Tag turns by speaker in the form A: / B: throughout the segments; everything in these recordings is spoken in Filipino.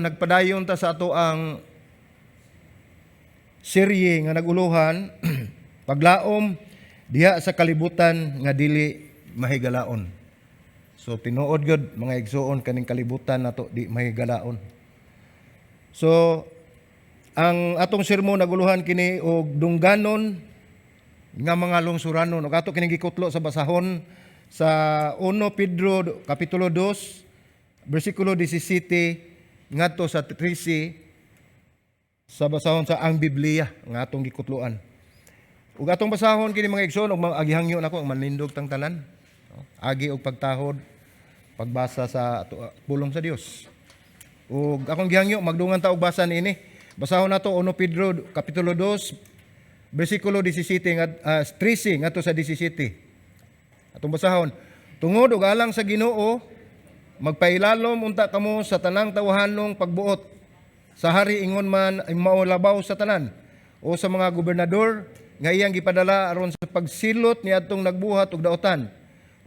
A: nagpadayon ta sa ato ang serye nga naguluhan paglaom diha sa kalibutan nga dili mahigalaon. So tinuod gyud mga igsoon kaning kalibutan nato di mahigalaon. So ang atong sermon naguluhan kini og dungganon nga mga lungsuranon ug ato kining gikutlo sa basahon sa 1 Pedro kapitulo 2 bersikulo 17 ngadto sa 13 sa basahon sa ang Biblia nga atong gikutloan. Ug atong basahon kini mga igsoon ug agihangyo nako ang manindog tang tanan. Agi og pagtahod, pagbasa sa pulong sa Dios. Ug akong gihangyo magdungan ta og basa niini. Basahon nato 1 Pedro kapitulo 2 bersikulo 17 13 ngadto sa 17. Atong basahon, tungod og alang sa Ginoo magpailalom unta kamo sa tanang tawhanong pagbuot sa hari ingon man ay maulabaw sa tanan o sa mga gobernador nga iyang gipadala aron sa pagsilot niadtong nagbuhat og daotan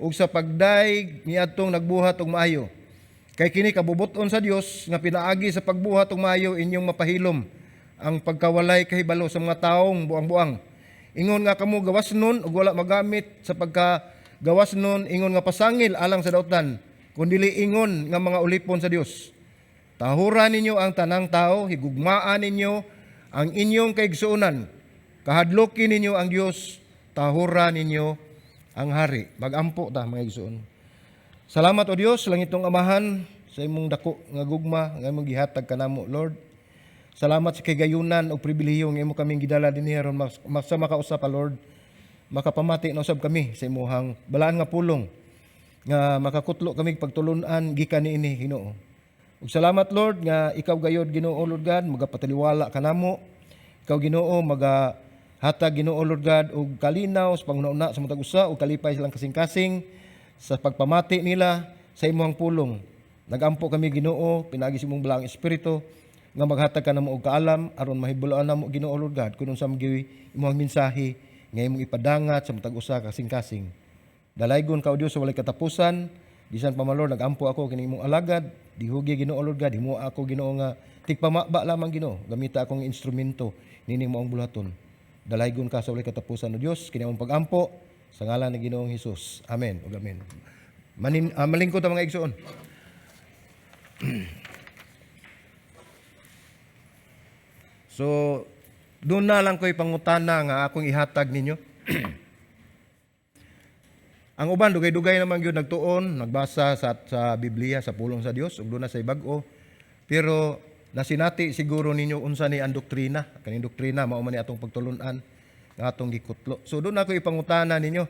A: ug sa pagdaig niadtong nagbuhat og maayo. Kay kini kabubuton sa Dios nga pinaagi sa pagbuhat og maayo inyong mapahilom ang pagkawalay kahibalo sa mga taong buang-buang. Ingon nga kamo gawasnon ug wala magamit sa pagkagawasnon ingon nga pasangil alang sa daotan kundili ingon nga mga ulipon sa Dios. Tahuran ninyo ang tanang tao, higugmaan ninyo ang inyong kaigsuonan. Kahadlokin ninyo ang Dios, tahuran ninyo ang hari. Magampo ta mga igsuon. Salamat o Dios lang itong amahan sa imong dako nga gugma nga imong gihatag kanamo Lord. Salamat sa kagayunan o pribilehiyo nga imo kaming gidala dinhi aron sa makausap Lord. Makapamati na usab kami sa imong balaan nga pulong nga makakutlo kami pagtulunan gikan niini Ginoo. Ug salamat Lord nga ikaw gayod Ginoo Lord God magapataliwala kanamo. Ikaw Ginoo magahatag Ginoo Lord God og kalinaw sa panghuna-una sa matag usa ug kalipay silang kasing-kasing sa pagpamati nila sa imong pulong. Nagampo kami Ginoo pinaagi sa imong balaang espiritu nga maghatag kanamo og kaalam aron mahibuloan namo Ginoo Lord God kun unsa imong mensahe nga imong ipadangat sa matag usa kasing-kasing. Dalaygon ka o Dios sa walay katapusan. Bisan pa Lord nagampo ako kini imong alagad, dihugi Ginoo Lord God, himo ako Ginoo nga tigpamaba lamang Ginoo, gamita akong instrumento nining moong bulaton. Dalaygon ka sa walay katapusan o Dios kini imong pagampo sa ngalan ni Ginoong Hesus. Amen ug amen. Malingkod ta mga igsoon. So doon na lang ko'y pangutana nga akong ihatag ninyo. Ang uban dugay-dugay naman gyud nagtuon, nagbasa sa Biblia sa pulong sa Dios ug doon na sa bag-o. Pero nasinati siguro ninyo unsa ni ang doktrina, kaning doktrina mao man ni atong pagtulunan nga atong gikutlo. So doon ako ipangutana ninyo.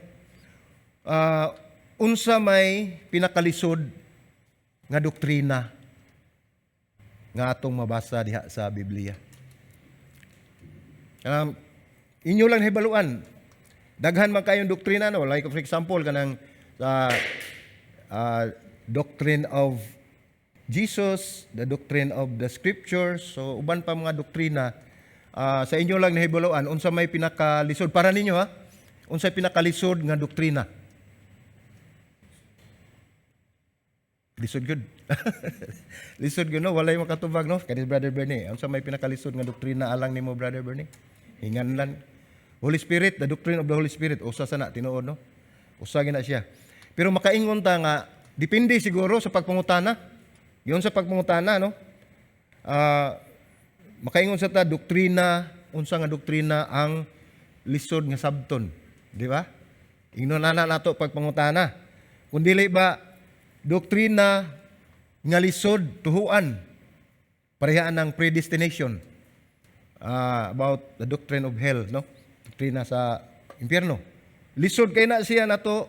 A: Unsa may pinakalisod nga doktrina nga atong mabasa diha sa Biblia? Inyo lang hibaluan. Daghan man kayong doktrina no, like for example kanang doctrine of Jesus, the doctrine of the scriptures. So uban pa mga doktrina sa inyo lang nahibaluan unsa may pinakalisod para ninyo ha? Unsa pinakalisod nga doktrina? Lisod good. Lisod good no, walay makatubag no. Kani Brother Bernie, unsa may pinakalisod nga doktrina alang nimo Brother Bernie? Hinganlan. Holy Spirit, the doctrine of the Holy Spirit, usa sana tinuod no. Usa gina siya. Pero makaingon ta nga depende siguro sa pagpangutana. Yon sa pagpangutana no. Makaingon sa ta doktrina, unsa nga doktrina ang lisod nga sabton, di ba? Ingnon na nato pagpangutana. Kun dili ba doktrina nga lisod tuhuan parehaan ng predestination about the doctrine of hell no. Doktrina sa impyerno. Lisod kay na siya nato.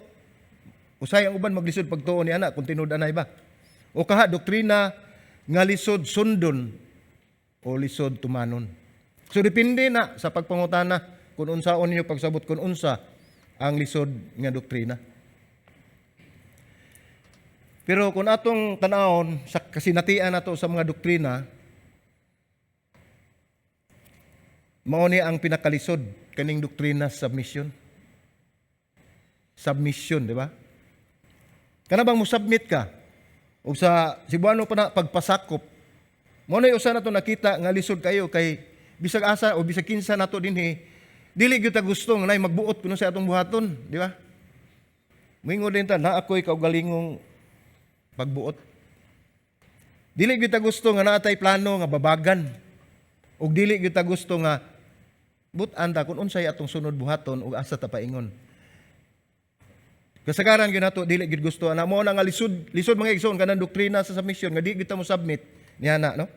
A: Usay ang uban maglisod pagtuon ni ana kung tinud anay ba? O kaha doktrina nga lisod sundon o lisod tumanon. So depende na sa pagpangutana kung unsaon ninyo pagsabot kung unsa ang lisod nga doktrina. Pero kung atong tanawon sa kasinatian nato sa mga doktrina, mao ni ang pinakalisod kaning doktrina submission. Submission, di ba? Kana bang mo submit ka? O sa Cebuano pa na pagpasakop, Mao na usa nato nakita nga lisod kayo kay bisag asa o bisag kinsa nato dinhi dili gyud ta gusto nga nay magbuot kuno sa atong buhaton, di ba? Moingon din ta na ako'y kaugalingong pagbuot. Dili gyud ta gusto nga naatay plano nga babagan. Ug dili gyud ta gusto nga but-an ta kun unsay atong sunod buhaton ug asa ta paingon. Kasagaran gyud nato dili gyud gusto ana mo na nga lisod mga igsoon kanang doktrina sa submission nga di gyud ta mo submit niya na no.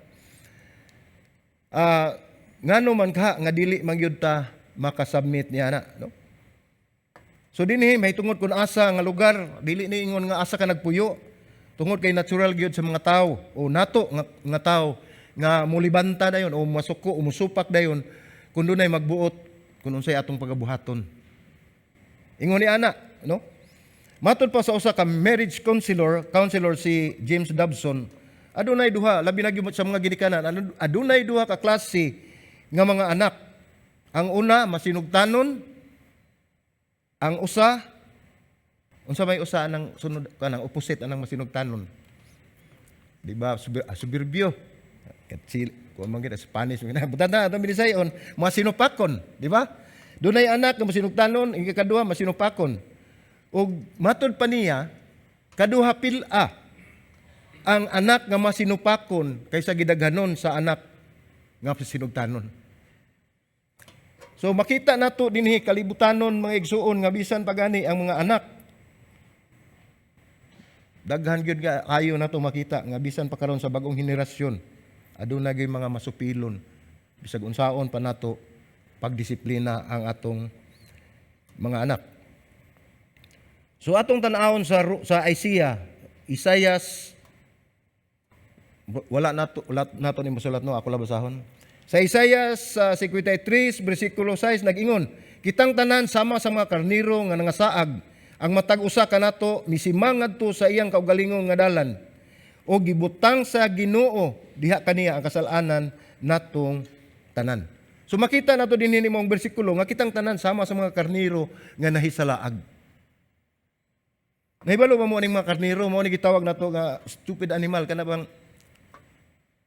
A: Ngano man ka nga dili man gyud ta makasubmit niya na no. So dinhi may tungod kun asa nga lugar dili ni ingon nga asa ka nagpuyo tungod kay natural gyud sa mga tawo o nato nga tawo nga mulibanta dayon o masuko o musupak dayon kun dunay magbuot kun unsay atong pagabuhaton. Ingon ni ana no. Matod pa sa usa ka marriage counselor si James Dobson, adunay duha labi na gyud sa mga ginikanan, adunay duha ka klase nga mga anak. Ang una masinugtanon, ang usa unsa may usa anang sunod kanang opposite anang masinugtanon. Di ba suburbio. Katsil ko man kita Spanish ngina butan na atong Bisayon, masinupakon, di ba? Dunay anak nga masinugtanon, ang ikaduha masinupakon. Og matod pa niya, kaduha pila ang anak nga masinupakon kaysa gidaghanon sa anak nga sinugtanon. So makita nato dinhi kalibutanon mga igsuon nga bisan pagani ang mga anak. Daghan gyud nga ayo nato makita nga bisan pa karon sa bagong henerasyon aduna gyud mga masupilon bisag unsaon pa nato pagdisiplina ang atong mga anak. So atong tan-awon sa Isaias wala nato ni masulat no ako la basahon. Sa Isaias 53 bersikulo 6 nag-ingon, kitang tanan sama sa mga karniro nga nangasaag, ang matag usa kanato misimang ngadto sa iyang kaugalingong nga dalan o gibutang sa Ginoo diha kaniya ang kasalanan natong tanan. So makita nato dinhi mong bersikulo nga kitang tanan sama sa mga karniro nga nahisalaag. Nahibalo ba mo ning mga karniro mo ni gitawag nato nga stupid animal kana bang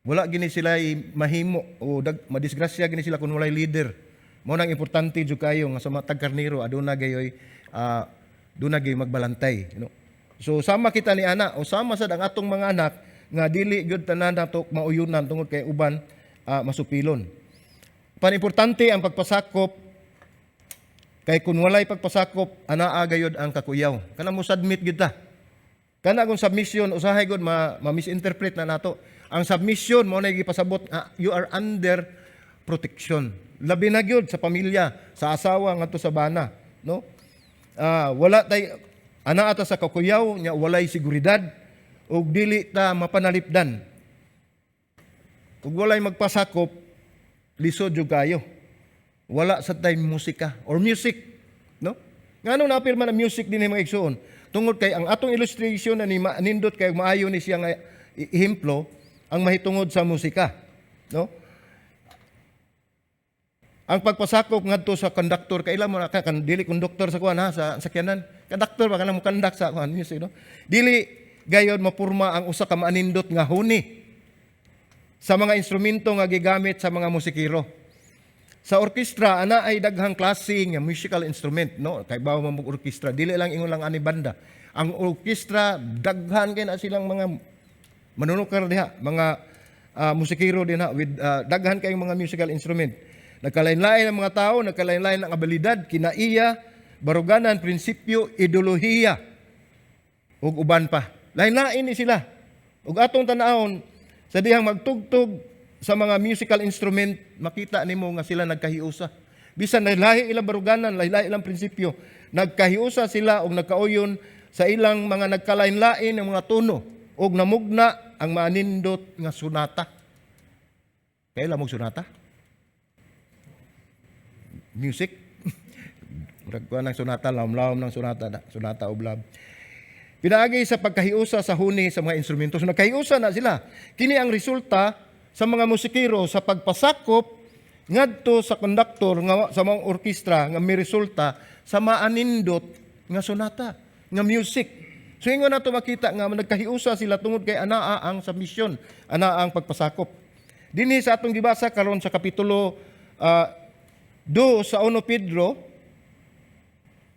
A: wala gini sila mahimo o madisgrasya gini sila kun walay leader. Mao nang importante jud kayo nga sa matag karniro aduna gayoy duna gay magbalantay, you know? So sama kita ni ana o sama sad ang atong mga anak nga dili gyud tanan nato mauyunan tungod kay uban masupilon. Panimportante ang pagpasakop kay kun walay pagpasakop anaa gayud ang kakuyaw. Kana mo submit gyud ta. Kana kung submission usahay gud ma-misinterpret na nato. Ang submission mo na gipasabot you are under protection. Labi na gyud sa pamilya, sa asawa ngadto sa bana, no? Wala tay anaa ta sa kakuyaw nya walay seguridad ug dili ta mapanalipdan. Ug walay magpasakop lisod jud kayo. Wala sa tay musika or music, no? Ngano napirma na music dinhi mga igsoon? Tungod kay ang atong illustration na ni nindot kay maayo ni siya nga ehemplo ang mahitungod sa musika, no? Ang pagpasakop ngadto sa conductor kay ila mo na kan dili conductor sa kuan ha sa sakyanan. Conductor ba kanang mokandak sa kuan music, no? Dili gayod mapurma ang usa ka maanindot nga huni sa mga instrumento nga gigamit sa mga musikero. Sa orkestra ana ay daghang klase nga musical instrument, no? Kay bawo man orkestra, dili lang ingon lang ani banda. Ang orkestra daghan kay na silang mga manunukar diha, mga musikero din ha with daghan kay mga musical instrument. Nagkalain-lain ang mga tao, nagkalain-lain ang abilidad, kinaiya, baruganan, prinsipyo, ideolohiya ug uban pa. Lain-lain ni sila. Ug atong tan-awon sa dihang magtugtog sa mga musical instrument, makita nimo nga sila nagkahiusa. Bisan lahi ilang baruganan, lahi ilang prinsipyo, nagkahiusa sila og nagkauyon sa ilang mga nagkalain-lain ng mga tono og namugna ang manindot nga sunata. Kailan mo sunata? Music? Murag ng sunata, lawom-lawom ng sunata o blab. Pinaagi sa pagkahiusa sa huni sa mga instrumento. So nagkahiusa na sila. Kini ang resulta sa mga musikero sa pagpasakop ngadto sa konduktor nga sa mga orkestra nga may resulta sa maanindot nga sonata, nga music. So ingon nato makita nga nagkahiusa sila tungod kay anaa ang submission, anaa ang pagpasakop. Dinhi sa atong gibasa karon sa kapitulo 2 sa 1 Pedro,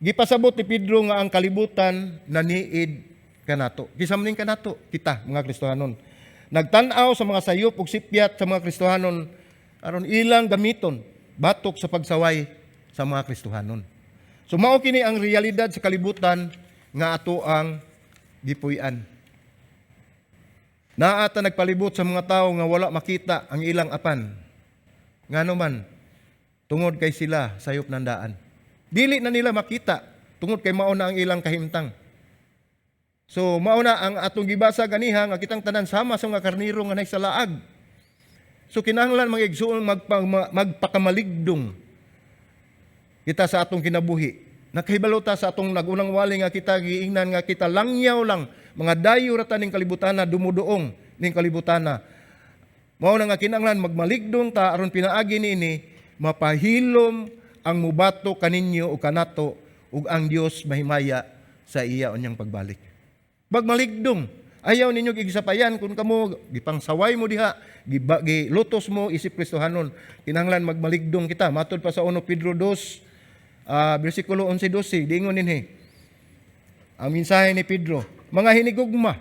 A: gipasabot ni Pedro nga ang kalibutan naniid kanato. Kisamning kanato kita mga Kristohanon. Nagtan-aw sa mga sayop ug sipyat sa mga Kristohanon aron ilang gamiton batok sa pagsaway sa mga Kristohanon. So mao kini ang realidad sa kalibutan nga ato ang gipuy-an. Naata nagpalibot sa mga tao nga wala makita ang ilang apan. Ngano man, tungod kay sila sayop ng daan. Dili na nila makita, tungod kay mauna ang ilang kahimtang. So mauna ang atong gibasa ganiha nga kitang tanan sama sa mga karniro nga nay sa laag. So kinahanglan mga igsoon magpakamaligdong kita sa atong kinabuhi. Nakahibalota sa atong nagunang wali nga kita giingnan nga kita langyaw lang mga dayo rata ning kalibutana dumuduong ning kalibutana. Mao na nga kinahanglan magmaligdong ta aron pinaagi niini mapahilom ang mubato kaninyo o kanato ug ang Dios mahimaya sa iya unyang pagbalik. Magmaligdong, ayaw ninyo gigisapayan kung kamo gipangsaway mo diha, gilutos mo isip Kristohanon. Kinahanglan magmaligdong kita. Matod pa sa 1 Pedro 2 versikulo 11-12, diingon ninhi. Ang mensahe ni Pedro, mga hinigugma,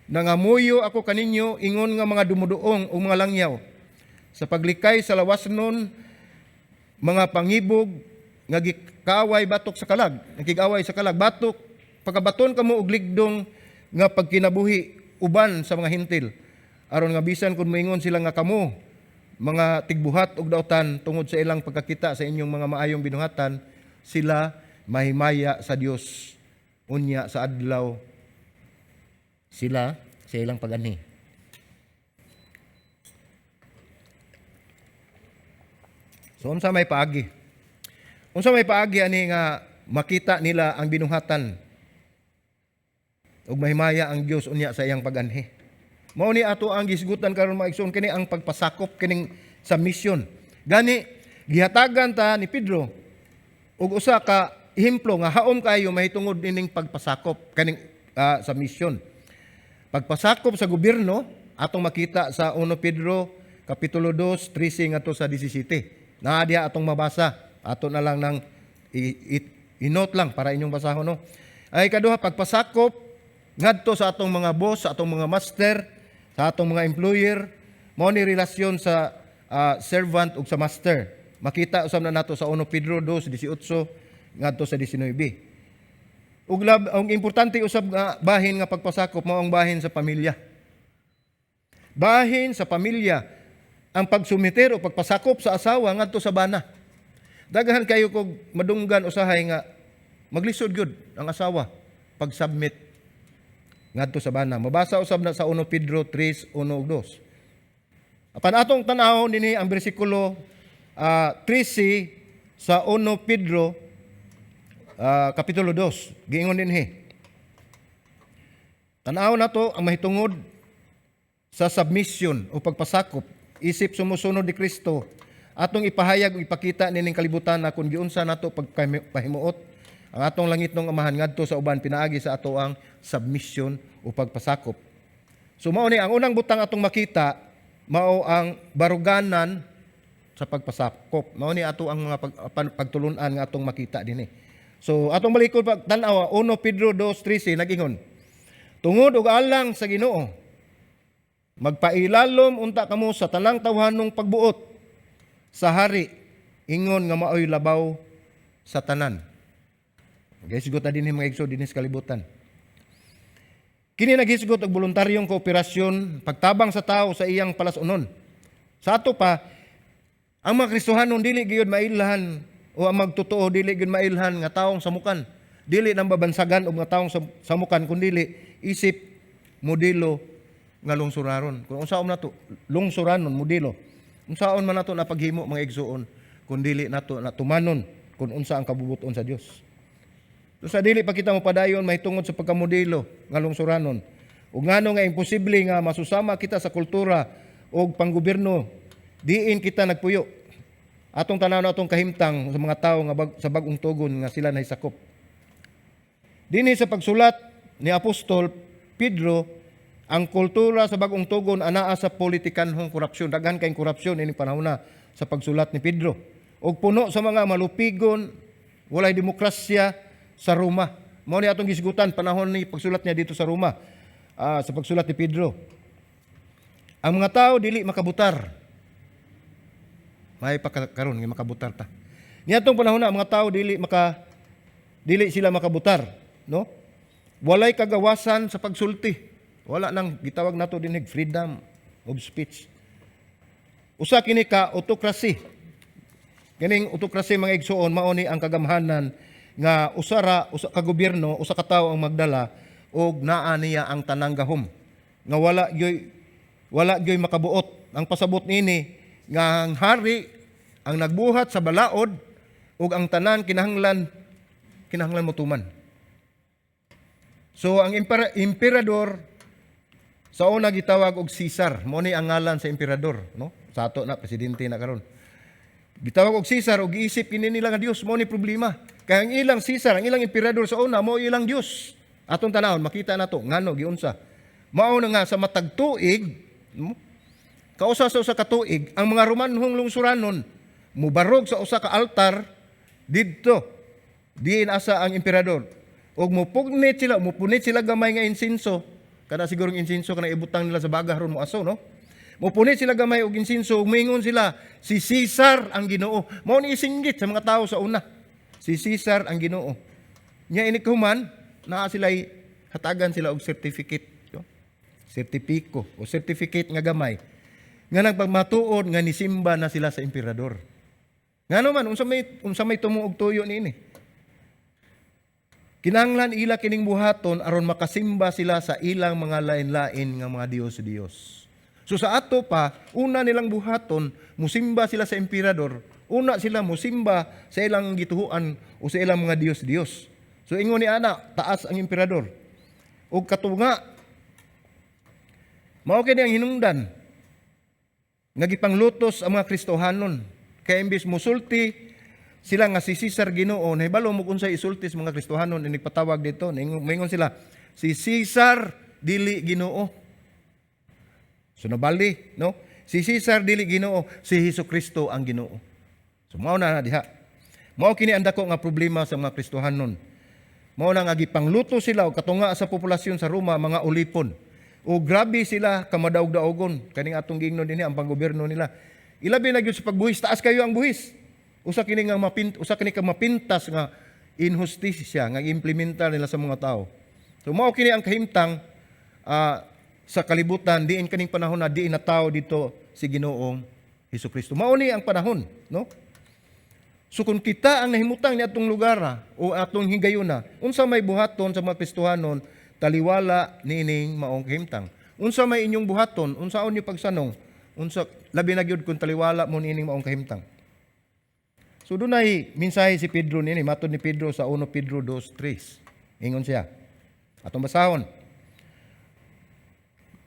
A: nangamuyo ako kaninyo ingon nga mga dumuduong o mga langyaw sa paglikay sa lawasnon mga pangibog nga gikaway batok sa kalag, nagkigaway sa kalag batok pagkabaton kamo og ligdong nga pagkinabuhi uban sa mga hintil aron nga bisan kun moingon sila nga kamo mga tigbuhat og daotan tungod sa ilang pagkakita sa inyong mga maayong binuhatan, sila mahimaya sa Dios unya sa adlaw sila sa ilang pag-anhi. So unsa may paagi? Unsa may paagi ani nga makita nila ang binuhatan ug mahimaya ang Dios unya sa iyang pag-anhi. Mao ni ato ang gisgutan karon mga igsoon kini ang pagpasakop kining sa mission. Gani gihatagan ta ni Pedro ug usa ka ehemplo nga haom kayo mahitungod ining pagpasakop kaning sa mission. Pagpasakop sa gobyerno atong makita sa 1 Pedro kapitulo 2 13 ngadto sa 17. Naa diha atong mabasa. Ato na lang nang i-note lang para inyong basahon no. Ay kaduha pagpasakop ngadto sa atong mga boss, sa atong mga master, sa atong mga employer, mao ni relasyon sa servant ug sa master. Makita usab na nato sa 1 Pedro 2:18 ngadto sa 19. Ug ang importante usab nga bahin nga pagpasakop mao ang bahin sa pamilya. Bahin sa pamilya ang pagsumiter o pagpasakop sa asawa ngadto sa bana. Daghan kayo kog madunggan usahay nga maglisod gyud ang asawa pag-submit ngadto sa bana. Mabasa usab na sa 1 Pedro 3:1 ug 2. Apan atong tan-awon dinhi ang bersikulo 13 sa 1 Pedro kapitulo 2. Giingon dinhi. Tan-aw nato ang mahitungod sa submission o pagpasakop isip sumusunod ni Kristo. Atong ipahayag o ipakita nining kalibutan na kung giunsa nato pagpahimuot ang atong langitnong amahan ngadto sa uban pinaagi sa ato ang submission o pagpasakop. So mao ni ang unang butang atong makita mao ang baruganan sa pagpasakop. Mao ni ato ang mga pagtulunan nga atong makita dinhi. So atong malikod pag tan-aw 1 Pedro 2:13 nagingon. Tungod og alang sa Ginoo magpailalom unta kamo sa tanang tawhanong pagbuot sa hari ingon nga maoy labaw sa tanan. Gisgot na dinhi mga igsoon dinhi sa kalibutan. Kini nagisgot og voluntaryong kooperasyon pagtabang sa tao sa iyang palas-unon. Sa ato pa ang mga Kristohanon dili gyud mailhan o ang magtotoo dili gyud mailhan nga taong samukan. Dili nang babansagan og nga taong samukan kundi isip modelo nga lungsuraron. Kung unsaon nato lungsuranon modelo. Unsaon man nato napaghimo mga igsoon kun dili nato natumanon kung unsa ang kabubuton sa Dios. So sa dili pa kita mo padayon mahitungod sa pagkamodelo nga lungsuranon. Ug ngano nga imposible nga masusama kita sa kultura o panggobyerno diin kita nagpuyo. Atong tanaw na atong kahimtang sa mga tawo nga sa bag-ong tugon nga sila nahisakop. Dinhi sa pagsulat ni Apostol Pedro Ang kultura sa bagong tugon anaa sa politikanhong korupsyon. Daghan kayong korupsyon ini panahon na sa pagsulat ni Pedro. Og puno sa mga malupigon, walay demokrasya sa Roma. Mao ni atong gisgutan panahon ni pagsulat niya dito sa Roma, sa pagsulat ni Pedro. Ang mga tao dili makabutar. May pagkakaroon nga makabutar ta. Niadtong panahon na ang mga tao dili sila makabutar, no? Walay kagawasan sa pagsulti. Wala nang gitawag nato dinig freedom of speech. Usa kini ka autocracy. Ganing autocracy mga igsoon mao ni ang kagamhanan nga usa ka gobyerno, usa ka tawo ang magdala og naa niya ang tanang gahom. Nga wala gyoy makabuot. Ang pasabot nini nga ang hari ang nagbuhat sa balaod ug ang tanan kinahanglan motuman. So ang emperador sa una gitawag og Caesar, mo ni ang ngalan sa emperador, no? Sa ato na presidente na karon. Gitawag og Caesar og giisip kini nila nga Dios, mo ni problema. Kaya ang ilang Caesar, ang ilang emperador sa una mo ilang Dios. Atong tanawon makita nato ngano giunsa. Mao na nga sa matag tuig, no? Kausa sa usa ka tuig, ang mga Romanhong lungsuranon mubarog sa usa ka altar didto. Diin asa ang emperador. Og mupunit sila gamay nga insinso. Kada sigurong insinso kana ibutang nila sa bagah ron mo aso, no? Mupunit sila gamay og insinso, mingon sila, si Caesar ang Ginoo. Mao ni isinggit sa mga tao sa una. Si Caesar ang Ginoo. Nya ini kuman naa sila hatagan sila og certificate, no? Sertipiko o certificate nga gamay. Nga nagpagmatuod nga nisimba na sila sa emperador. Ngano man unsa may tumuog tuyo niini? Kinahanglan ila kining buhaton aron makasimba sila sa ilang mga lain-lain nga mga Dios. So sa ato pa, una nilang buhaton, musimba sila sa emperador, una sila musimba sa ilang gituhuan o sa ilang mga Dios. So ingon ni ana, taas ang emperador. O katunga, mao kini ang hinungdan nga gipanglutos ang mga Kristohanon. Kaya imbis musulti sila nga si Caesar Ginoo, nahibalo mo kung sa isulti sa mga Kristohanon, nagpatawag dito, maingon sila, si Caesar dili Ginoo. So nabali, no? Si Caesar dili Ginoo, si Hesukristo ang Ginoo. So mao na diha. Mao kini ang dako nga problema sa mga Kristohanon. Mao na nga gipangluto sila og katunga sa populasyon sa Roma mga ulipon. O grabe sila kamadaog-daogon kaning atong giingnon dinhi ang panggobyerno nila. Ilabi na gyud sa pagbuhis, taas kayo ang buhis. Usa kini ka mapintas nga inhustisya nga implementar nila sa mga tao. So mao kini ang kahimtang sa kalibutan diin kaning panahon na diin na tao dito si Ginoong Hesukristo. Mao ni ang panahon, no? So kung kita ang nahimutang ni atong lugar o atong higayuna, unsa may buhaton sa mga Kristohanon, taliwala niining maong kahimtang. Unsa may inyong buhaton, unsaon niyo pagsanong, unsa labi na gyud kung taliwala mo niining maong kahimtang. So dunay mensahe si Pedro nini, matod ni Pedro sa 1 Pedro 2:3. Ingon siya. Atong basahon.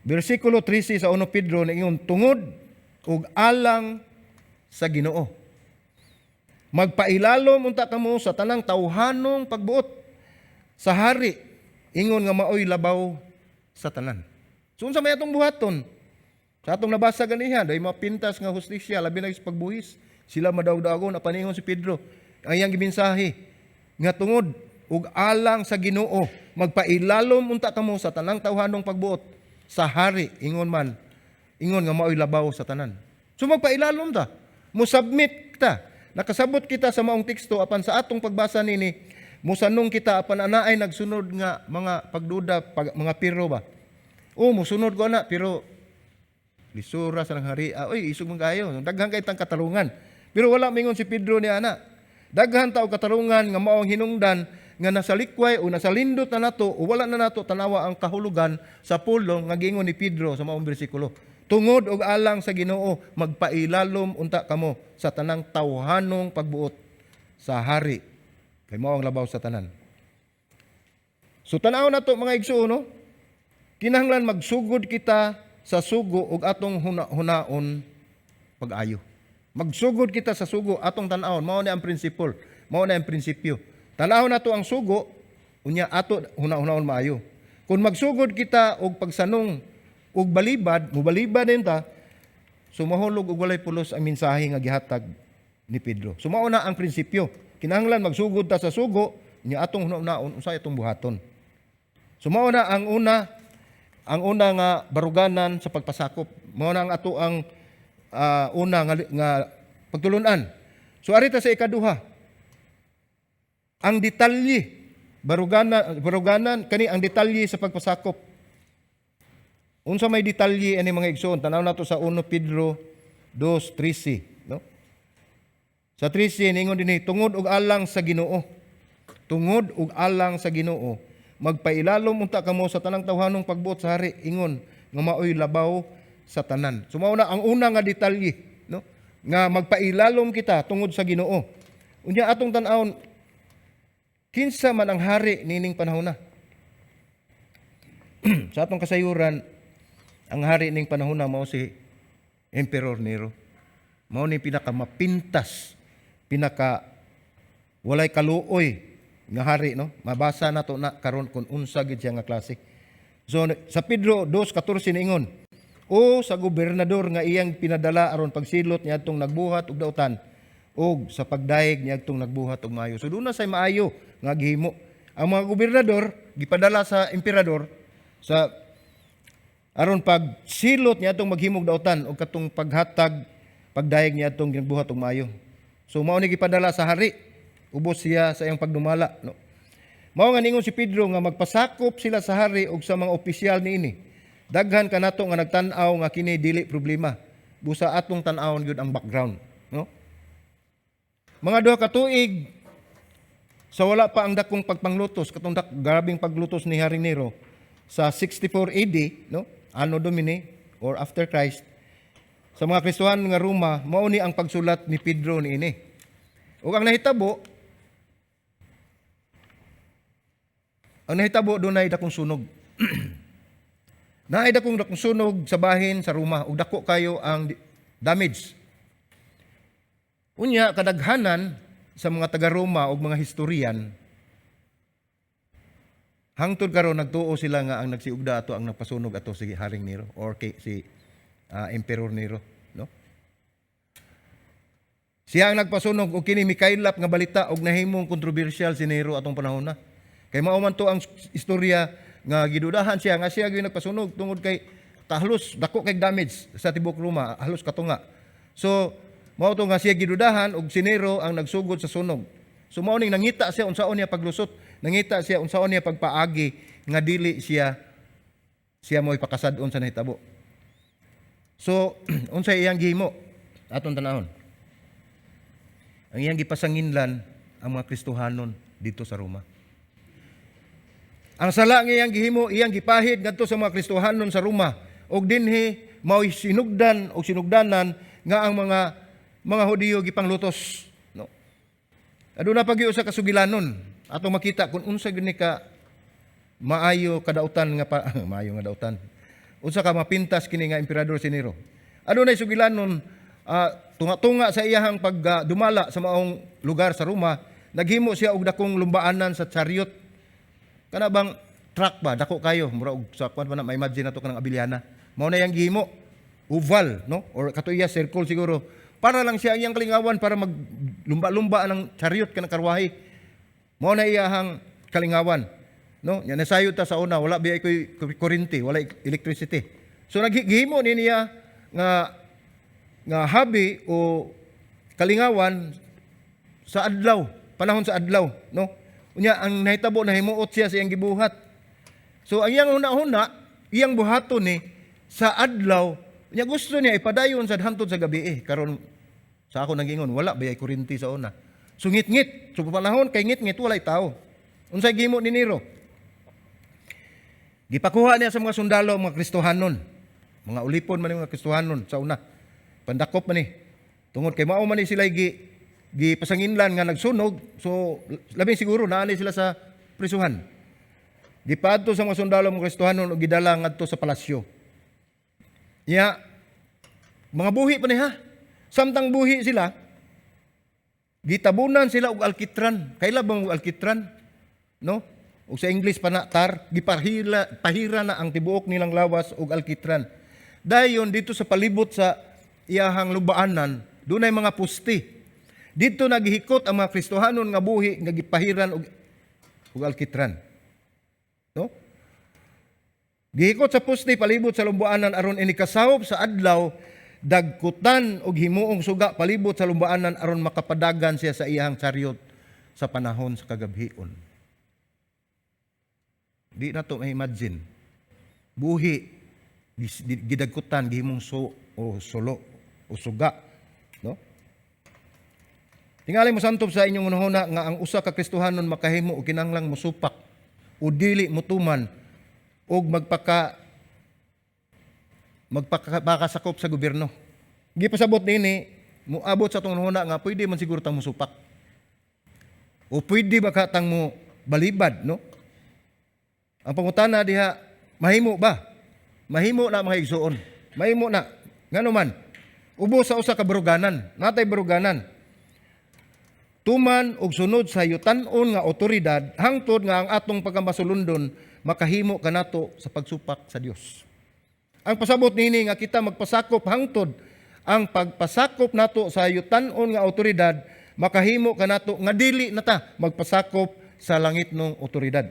A: Bersikulo 13 sa 1 Pedro ingon, tungod ug alang sa Ginoo. Magpailalom unta kamo sa tanang tawhanong pagbuot sa hari, ingon nga maoy labaw sa tanan. So unsa may atong buhaton? Sa atong nabasa ganiha, day mapintas nga hustisya labi na sa pagbuhis. Sila madaog-daogon, napaningon si Pedro. Ang iyang gimensahe nga tungod ug alang sa Ginoo, magpailalom unta kamo sa tanang tawhanong pagbuot sa hari, ingon nga maoy labaw sa tanan. So magpailalom ta, mo-submit ta. Nakasabot kita sa maong teksto apan sa atong pagbasa nini, musanong kita apan anaay nagsunod nga mga pagduda, mga piro ba. O musunod ko na pero lisura sa nang hari, oy isog man kayo, daghan kay tang katarungan. Pero wala mingon si Pedro ni ana. Daghan taw katarungan nga maong hinungdan nga nasa likway o nasa lindot na nato o wala na nato tanawa ang kahulugan sa pulong nga gingon ni Pedro sa maong bersikulo. Tungod og alang sa Ginoo, magpailalom unta kamo sa tanang tawhanong pagbuot sa hari. Kay mao ang labaw sa tanan. So tanaw nato mga igsuon, no? Kinahanglan magsugod kita sa sugo ug atong hunaon pag-ayo. Magsugod kita sa sugo atong tan-awon, mao ni ang prinsipyo, mao na ang prinsipyo. Tan-aw nato ang sugo unya ato hunaon maayo. Kung magsugod kita og pagsanong ug balibad, mubalibad din ta, sumahulog ug walay pulos ang mensahe nga gihatag ni Pedro. Sumao na ang prinsipyo. Kinahanglan magsugod ta sa sugo, nya atong hunaon unsay atong buhaton. Sumao na ang una nga baruganan sa pagpasakop. Mao na ang ato ang una nga pagtulunan. So arita sa ikaduha, ang detalye baruganan kani ang detalye sa pagpasakop. Unsa may detalye ani mga igsoon? Tanaw nato sa 1 Pedro 2:13, no? Sa 13 ningon dinhi tungod og alang sa Ginoo. Tungod og alang sa Ginoo, magpailalom unta kamo sa tanang tawhanong pagbuot sa hari ingon nga maoy labaw sa tanan. So mao na ang una nga detalye, no? Nga magpailalom kita tungod sa Ginoo. Unya atong tan-awon kinsa man ang hari nining panahon na. Sa atong kasayuran, ang hari ning panahon na mao si Emperor Nero. Mao ni pinakamapintas, walay kaluoy nga hari, no? Mabasa nato na karon kung unsa gid siya nga klase. So sa Pedro 2:14 niingon, o sa gobernador nga iyang pinadala aron pagsilot niadtong nagbuhat og dautan, og sa pagdaig niadtong nagbuhat og maayo. So doon na say maayo nga gihimo. Ang mga gobernador gipadala sa emperador sa aron pagsilot niadtong maghimog dautan og katong paghatag pagdaig niadtong nagbuhat og maayo. So mao ni gipadala sa hari, ubos siya sa iyang pagdumala, no? Mao nga ningon si Pedro nga magpasakop sila sa hari ug sa mga opisyal niini. Daghan kanato nga nagtan-aw nga kini dili problema. Busa atong tan-awon gyud ang background, no? Mga duha ka tuig sa wala pa ang dakong pagpanglutos, katong grabing paglutos ni Haring Nero sa 64 AD, no? Anno Domini or after Christ. Sa mga Kristohan nga Roma, mao ni ang pagsulat ni Pedro niini. Ug ang nahitabo dunay dakong sunog. Naay dakong sunog sa bahin sa Roma ug dako kayo ang damage. Unya kadaghanan sa mga taga Roma ug mga historian hangtod karon nagtuo sila nga ang nagsiugda ato ang nagpasunog ato si Haring Nero or si Emperor Nero, no? Siya ang nagpasunog ug kini mikaylap nga balita ug nahimong kontrobersyal si Nero atong panahon na. Kay mao man to ang istorya nga gidudahan siya nga siya gyud nagpasunog tungod kay halos dako kay damage sa tibok Roma, halos katunga. So mao to nga siya gidudahan ug si Nero ang nagsugod sa sunog. So mao ning nangita siya unsaon niya paglusot, nangita siya unsaon niya pagpaagi nga dili siya mo'y pakasad-on sa nahitabo. So unsay iyang gihimo aton tanahon? Ang iyang gipasanginlan ang mga Kristohanon dito sa Roma. Ang sala nga iyang gihimo, iyang gipahid ngadto sa mga Kristohanon sa Roma ug dinhi mao'y sinugdan o sinugdanan nga ang mga Hudiyo gipanglutos, no? Aduna pa gyud sa kasugilanon ato makita kung unsa gyud ni ka maayo kadautan nga maayo nga dautan. Unsa ka mapintas kini nga emperador si Nero. Adunay sugilanon tunga-tunga sa iyahang pagdumala sa maong lugar sa Roma, naghimo siya og dakong lumbaanan sa chariot. Kana bang truck ba dako kayo mura og sa kwan pa na ma-imagine nato kanang Abiliana. Mao na yang gihimo oval, no? Or katuya circle siguro. Para lang siya iyang kalingawan para maglumba-lumba ng chariot kanang karwahe. Mao na iyahang kalingawan, no? Nya nasayod ta sa una wala biya koy kuryente, wala electricity. So naghihimo ni niya nga habi o kalingawan sa adlaw, panahon sa adlaw, no? Unya ang nahitabo na himuot siya sa iyang gibuhat. So ang iyang una-una, iyang buhaton ni sa adlaw, unya gusto niya ipadayon sa hantod sa gabi karon sa ako nagingon wala bayay kuryente sa una. So ngit-ngit, so panahon kay ngit-ngit walay tao. Unsay gihimo ni Nero? Gipakuha niya sa mga sundalo mga Kristohanon. Mga ulipon man mga Kristohanon sa una. Pandakop man ni. Tungod kay mao man ni sila gipasanginlan nga nagsunog, so labing siguro naanay sila sa prisuhan. Gipadto sa mga sundalo mga Kristohanon ug gidala ngadto sa palasyo. Ya mga buhi pa ni ha. Samtang buhi sila, gitabunan sila og alkitran. Kaila bang alkitran? No? ug sa English panatar, pahira na ang tibuok nilang lawas ug alkitran. Dayon dito sa palibot sa iyahang lubaanan, dunay mga pusti. Dito naghikot ang mga Kristohanon nga buhi nga gipahiran ug alkitran. No? Gihikot sa pusti palibot sa lubaanan aron inikasahop sa adlaw, dagkutan og himuong suga palibot sa lubaanan aron makapadagan siya sa iyang chariot sa panahon sa kagabhion. Di na to ma-imagine. Buhi gidagkutan gihimong solo o suga, no? Tingali mo santop sa inyong unahuna nga ang usa ka Kristohanon makahimo og kinahanglang mosupak o dili motuman og magpakasakop sa gobyerno. Gipasabot nini moabot sa tong unahuna nga pwede man siguro tang mosupak. O pwede ba ka tang mo balibad, no? Ang pangutana diha, mahimo ba? Mahimo na mga igsuon. Mahimo na. Ngano man, ubos sa usa ka baruganan. Natay baruganan. Tuman og sunod sa yutan-on nga otoridad, hangtod nga ang atong pagkamasulundon makahimo kanato sa pagsupak sa Dios. Ang pasabot nini nga kita magpasakop hangtod ang pagpasakop nato sa yutan-on nga otoridad makahimo kanato nga dili nata magpasakop sa langitnong otoridad.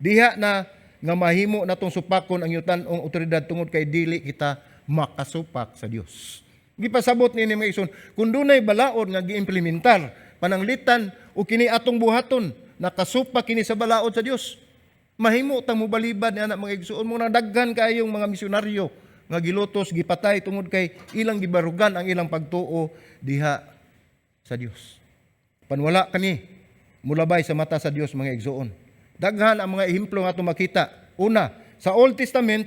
A: Diha na nga mahimo natong supakon ang yutan-ong otoridad tungod kay dili kita makasupak sa Dios. Gipasabot nini mga igsoon, kun dunay balaod nga giimplementar pananglitan o kini atong buhaton nakasupak kini sa balaod sa Dios, mahimo tang mobalibad ni anak mga igsoon mo nang daghan kayong mga misyonaryo nga gilutos gipatay tungod kay ilang gibarugan ang ilang pagtuo diha sa Dios. Panwala kani mulabay sa mata sa Dios mga igsoon. Daghan ang mga ehemplo nga ato makita. Una, sa Old Testament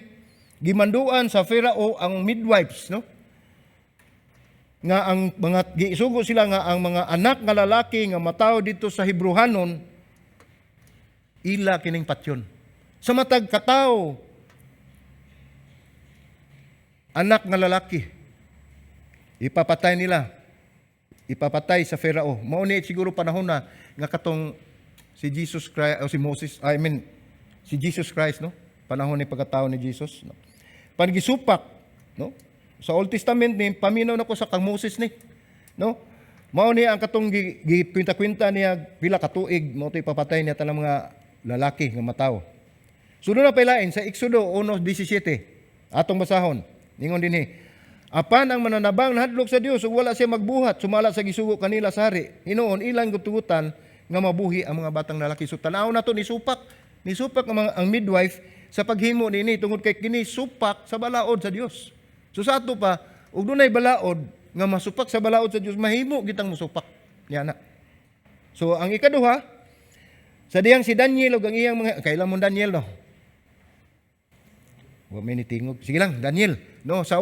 A: gimanduan sa Pharaoh ang midwives, no? Nga ang mga giisugo sila nga ang mga anak nga lalaki nga mataw dito sa Hebrehanon ila kining patyon. Sa matag kataw anak nga lalaki ipapatay nila. Ipapatay sa Pharaoh. Mao ni siguro panahon na nga katong si Jesus Christ o si Jesus Christ, no? Panahon ni pagkatao ni Jesus, no? Panigisupak, no? Sa Old Testament ni paminaw nako sa kang Moses ni, no? Mao ni ang katong gikwenta-kwenta niya pila ka tuig mao toy papatay niya tanang mga lalaki nga matawo. Sunod na pailain sa Exodo 1:17 atong basahon. Ningon dinhi, apan ang mananabang nahadlok sa Dios ug wala siya magbuhat sumala sa gisugo kanila sa hari. Hinuon ilang gutugutan nga mabuhi ang mga batang lalaki. So tanaw nato ni supak ang midwife sa paghimo nini tungod kay kini supak sa balaod sa Dios. So sa ato pa, ug dunay balaod nga masupak sa balaod sa Dios, mahimo gitang musupak niya na. So ang ikaduha, sa diyang si Daniel ug ang iyang mga kailan mo Daniel, no? Wa may nitingog. Sige lang, Daniel, no? Sa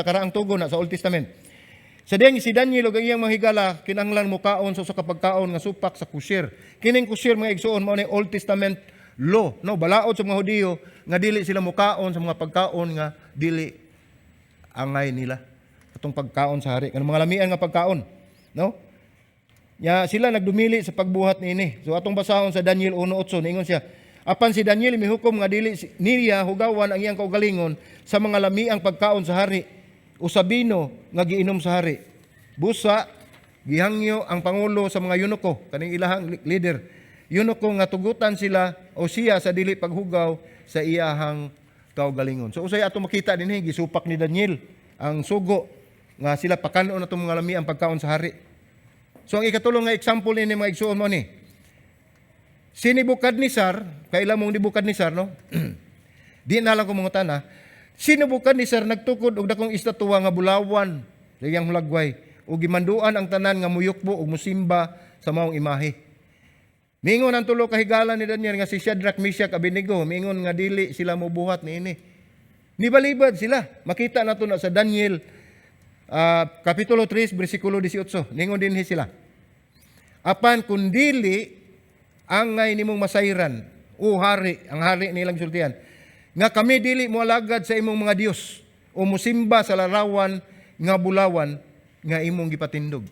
A: karaang tugon na sa Old Testament. Sa diyang si Daniel ug ang iyang mga higala kinahanglan mukaon sa kapagkaon nga supak sa kusir. Kining kusir mga igsoon mao ni Old Testament law, no? Balaod sa mga Hudiyo nga dili sila mukaon sa mga pagkaon nga dili angay nila atong pagkaon sa hari kanang mga lamian nga pagkaon, no? Ya sila nagdumili sa pagbuhat niini. So atong basahon sa Daniel 1:8 ningon siya, apan si Daniel mihukom nga dili niya hugawan ang iyang kaugalingon sa mga lamiang pagkaon sa hari o sa bino nga giinom sa hari. Busa gihangyo ang pangulo sa mga yunoko kaning ilahang leader. Yunoko nga tugutan sila o siya sa dili paghugaw sa iyahang kaugalingon. So usay ato makita dinhi gisupak ni Daniel ang sugo nga sila pakanon atong mga lami ang pagkaon sa hari. So ang ikatulong nga example ni mga igsuon mo ni si Nebukadnezar, kailan mong Nebukadnezar, no? Di na lang ko mga tana. Si Nebukadnezar nagtukod og dakong estatwa nga bulawan sa iyang hulagway ug gimanduan ang tanan nga muyukbo ug musimba sa maong imahe. Mingon ang tulo kahigalan ni Daniel nga si Shadrach, Meshach, Abednego, mingon nga dili sila mobuhat niini. Nibalibad sila. Makita nato na sa Daniel kapitulo 3 bersikulo 18. Ningon dinhi sila. Apan kun dili angay nimong masayran o hari, ang hari nilang sultihan, nga kami dili mo alagad sa imong mga Dios o musimba sa larawan nga bulawan nga imong gipatindog.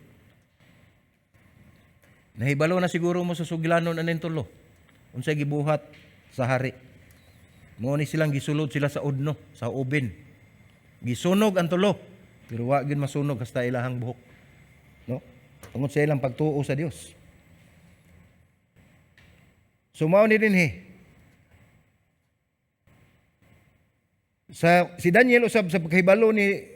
A: Nahibalo na siguro mo sa sugilanon aning tulo. unsay gibuhat sa hari. Mao ni silang gisulod sila sa udno, sa ubin. Gisunog ang tulo, pero wa gyud masunog hasta ilahang buhok. No? Tungod sa ilang pagtuo sa Dios. So mao ni dinhi. Si Daniel usab sa paghibalo ni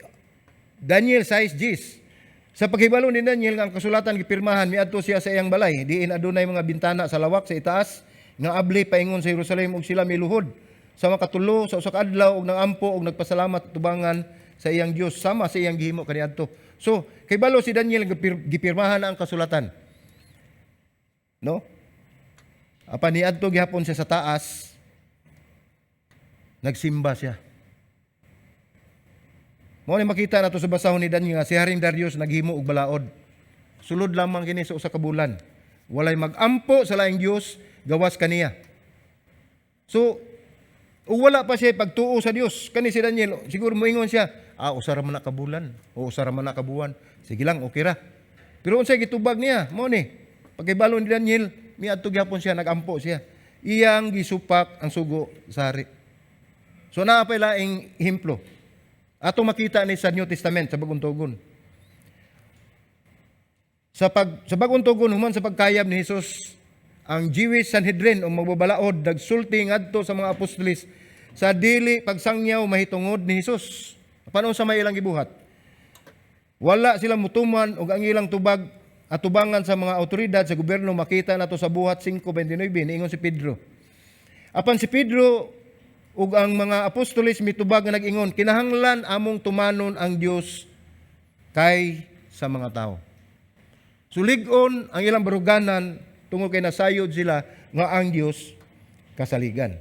A: Daniel 6:10. Sa paghibalo ni Daniel nga ang kasulatan gipirmahan miadto siya sa iyang balay, diin adunay mga bintana sa lawak sa itaas nga abli paingon sa Jerusalem ug sila miluhod sa makatulo sa usa ka adlaw ug nangampo ug nagpasalamat tubangan sa iyang Dios sama sa iyang gihimo kaniadto. So, kay balo si Daniel gipirmahan ang kasulatan. No? Apan niadto gihapon siya sa taas, nagsimba siya. Mao ni makita nato sa basahon ni Daniel nga si Haring Darius naghimo og balaod. Sulod lamang kini sa usa ka bulan. Walay magampo sa laing Dios gawas kaniya. So, ug wala pa siya pagtuo sa Dios. Kani si Daniel, siguro moingon siya, usara man na ka bulan, o usara man na ka buwan. Sige lang, okay ra. Pero unsay gitubag niya, mao ni, pagkibalo ni Daniel, miadto gyapon siya, nagampo siya. Iyang gisupak ang sugo sa hari. So naa pa laing himplo. Ato makita ni sa New Testament sa Bagong Tugon. Sa Bagong Tugon human sa pagkayab ni Hesus, ang Jewish Sanhedrin o magbabalaod dagsulti ngadto sa mga apostolis sa dili pagsangyaw mahitungod ni Hesus. Paano sa may ilang gibuhat? Wala sila mutuman og ang ilang tubag atubangan sa mga awtoridad sa gobyerno makita nato sa buhat 5:29 niingon si Pedro. Apan si Pedro ug ang mga apostolis mitubag nga nag-ingon, kinahanglan among tumanon ang Dios kay sa mga tao. Sulig-on ang ilang baruganan tungod kay nasayod sila nga ang Dios kasaligan.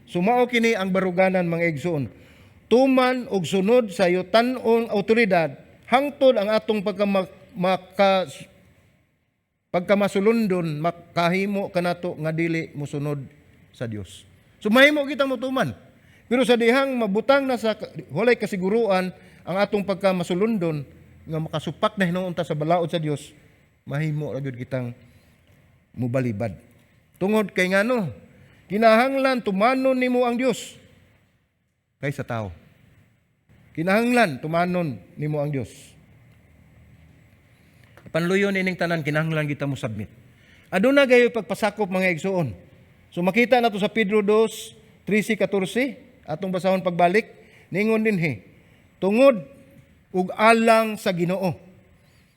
A: Sumao kini ang baruganan mga igsoon. Tuman og sunod sa yutan-ong awtoridad hangtod ang atong pagkamasulundon makahimo kanato nga dili mosunod sa Dios. So mahimo kita motuman. Pero sa dihang mabutang na sa walay kasiguruan ang atong pagkamasulundon nga makasupak na hinuunta sa balaod sa Dios, mahimo ra gyud kitang mubalibad. Tungod kay ngano, kinahanglan tumanon nimo ang Dios kaysa tao. Kinahanglan tumanon nimo ang Dios. Panluyon ining tanan kinahanglan kita mo submit. Aduna gayo pagpasakop mga igsoon. So makita nato sa Pedro 2:13-14 atong basahon pagbalik ningon dinhi. Tungod ug alang sa Ginoo.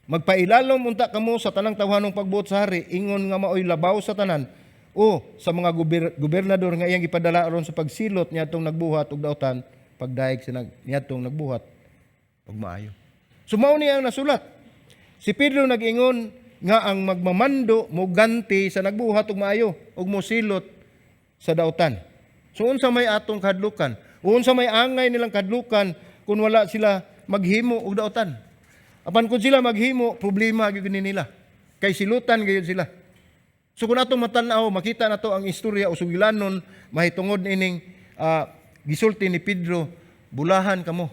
A: Magpailalom unta kamo sa tanang tawhanong pagbuot sa hari ingon nga maoy labaw sa tanan o sa mga gobernador nga iyang ipadala aron sa pagsilot niadtong nagbuhat og daotan pagdaig sa niadtong nagbuhat og maayo. So mao ni ang nasulat. Si Pedro nag-ingon nga ang magmamando mo ganti sa nagbuhat og maayo ug mosilot sa daotan. So unsa may atong kadlukan? Unsa may angay nilang kadlukan kung wala sila maghimo og daotan? Apan kung sila maghimo, problema gyud nila. Kay silutan gyud sila. So kung atong matan-aw, makita nato ang istorya o sugilanon mahitungod ining gisulti ni Pedro, bulahan kamo.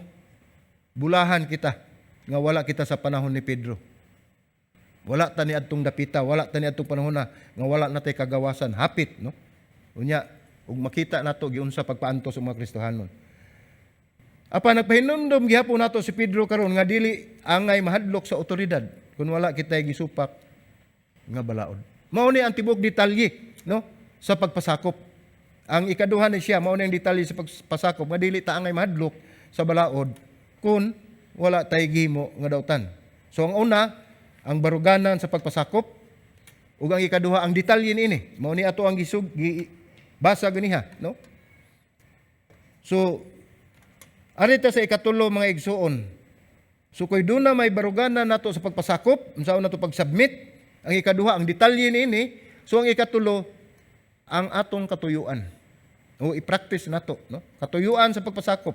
A: Bulahan kita nga wala kita sa panahon ni Pedro. Wala ta ni adtong dapita, wala ta ni adtong panahon na nga wala natay kagawasan, hapit, no? Unya, ug makita nato giunsa pagpaanto sa mga Kristohanon. Apa nagpahinumdom gihapon nato si Pedro karon nga dili angay mahadlok sa otoridad kun wala kitay gisupak nga balaod. Mao ni ang tibok detalye, no? Sa pagpasakop. Ang ikaduha ni siya mao ni ang detalye sa pagpasakop nga dili ta angay mahadlok sa balaod kun wala tay gihimo nga daotan. So ang una ang baruganan sa pagpasakop ug ang ikaduha ang detalye niini mao ni ato ang basa ganiha, no? So arita sa ikatulo mga igsuon. So kay duna may baruganan nato sa pagpasakop, unsaon nato pag-submit, ang ikaduha ang detalye niini, so ang ikatulo ang atong katuyuan. O i-practice nato, no? Katuyuan sa pagpasakop.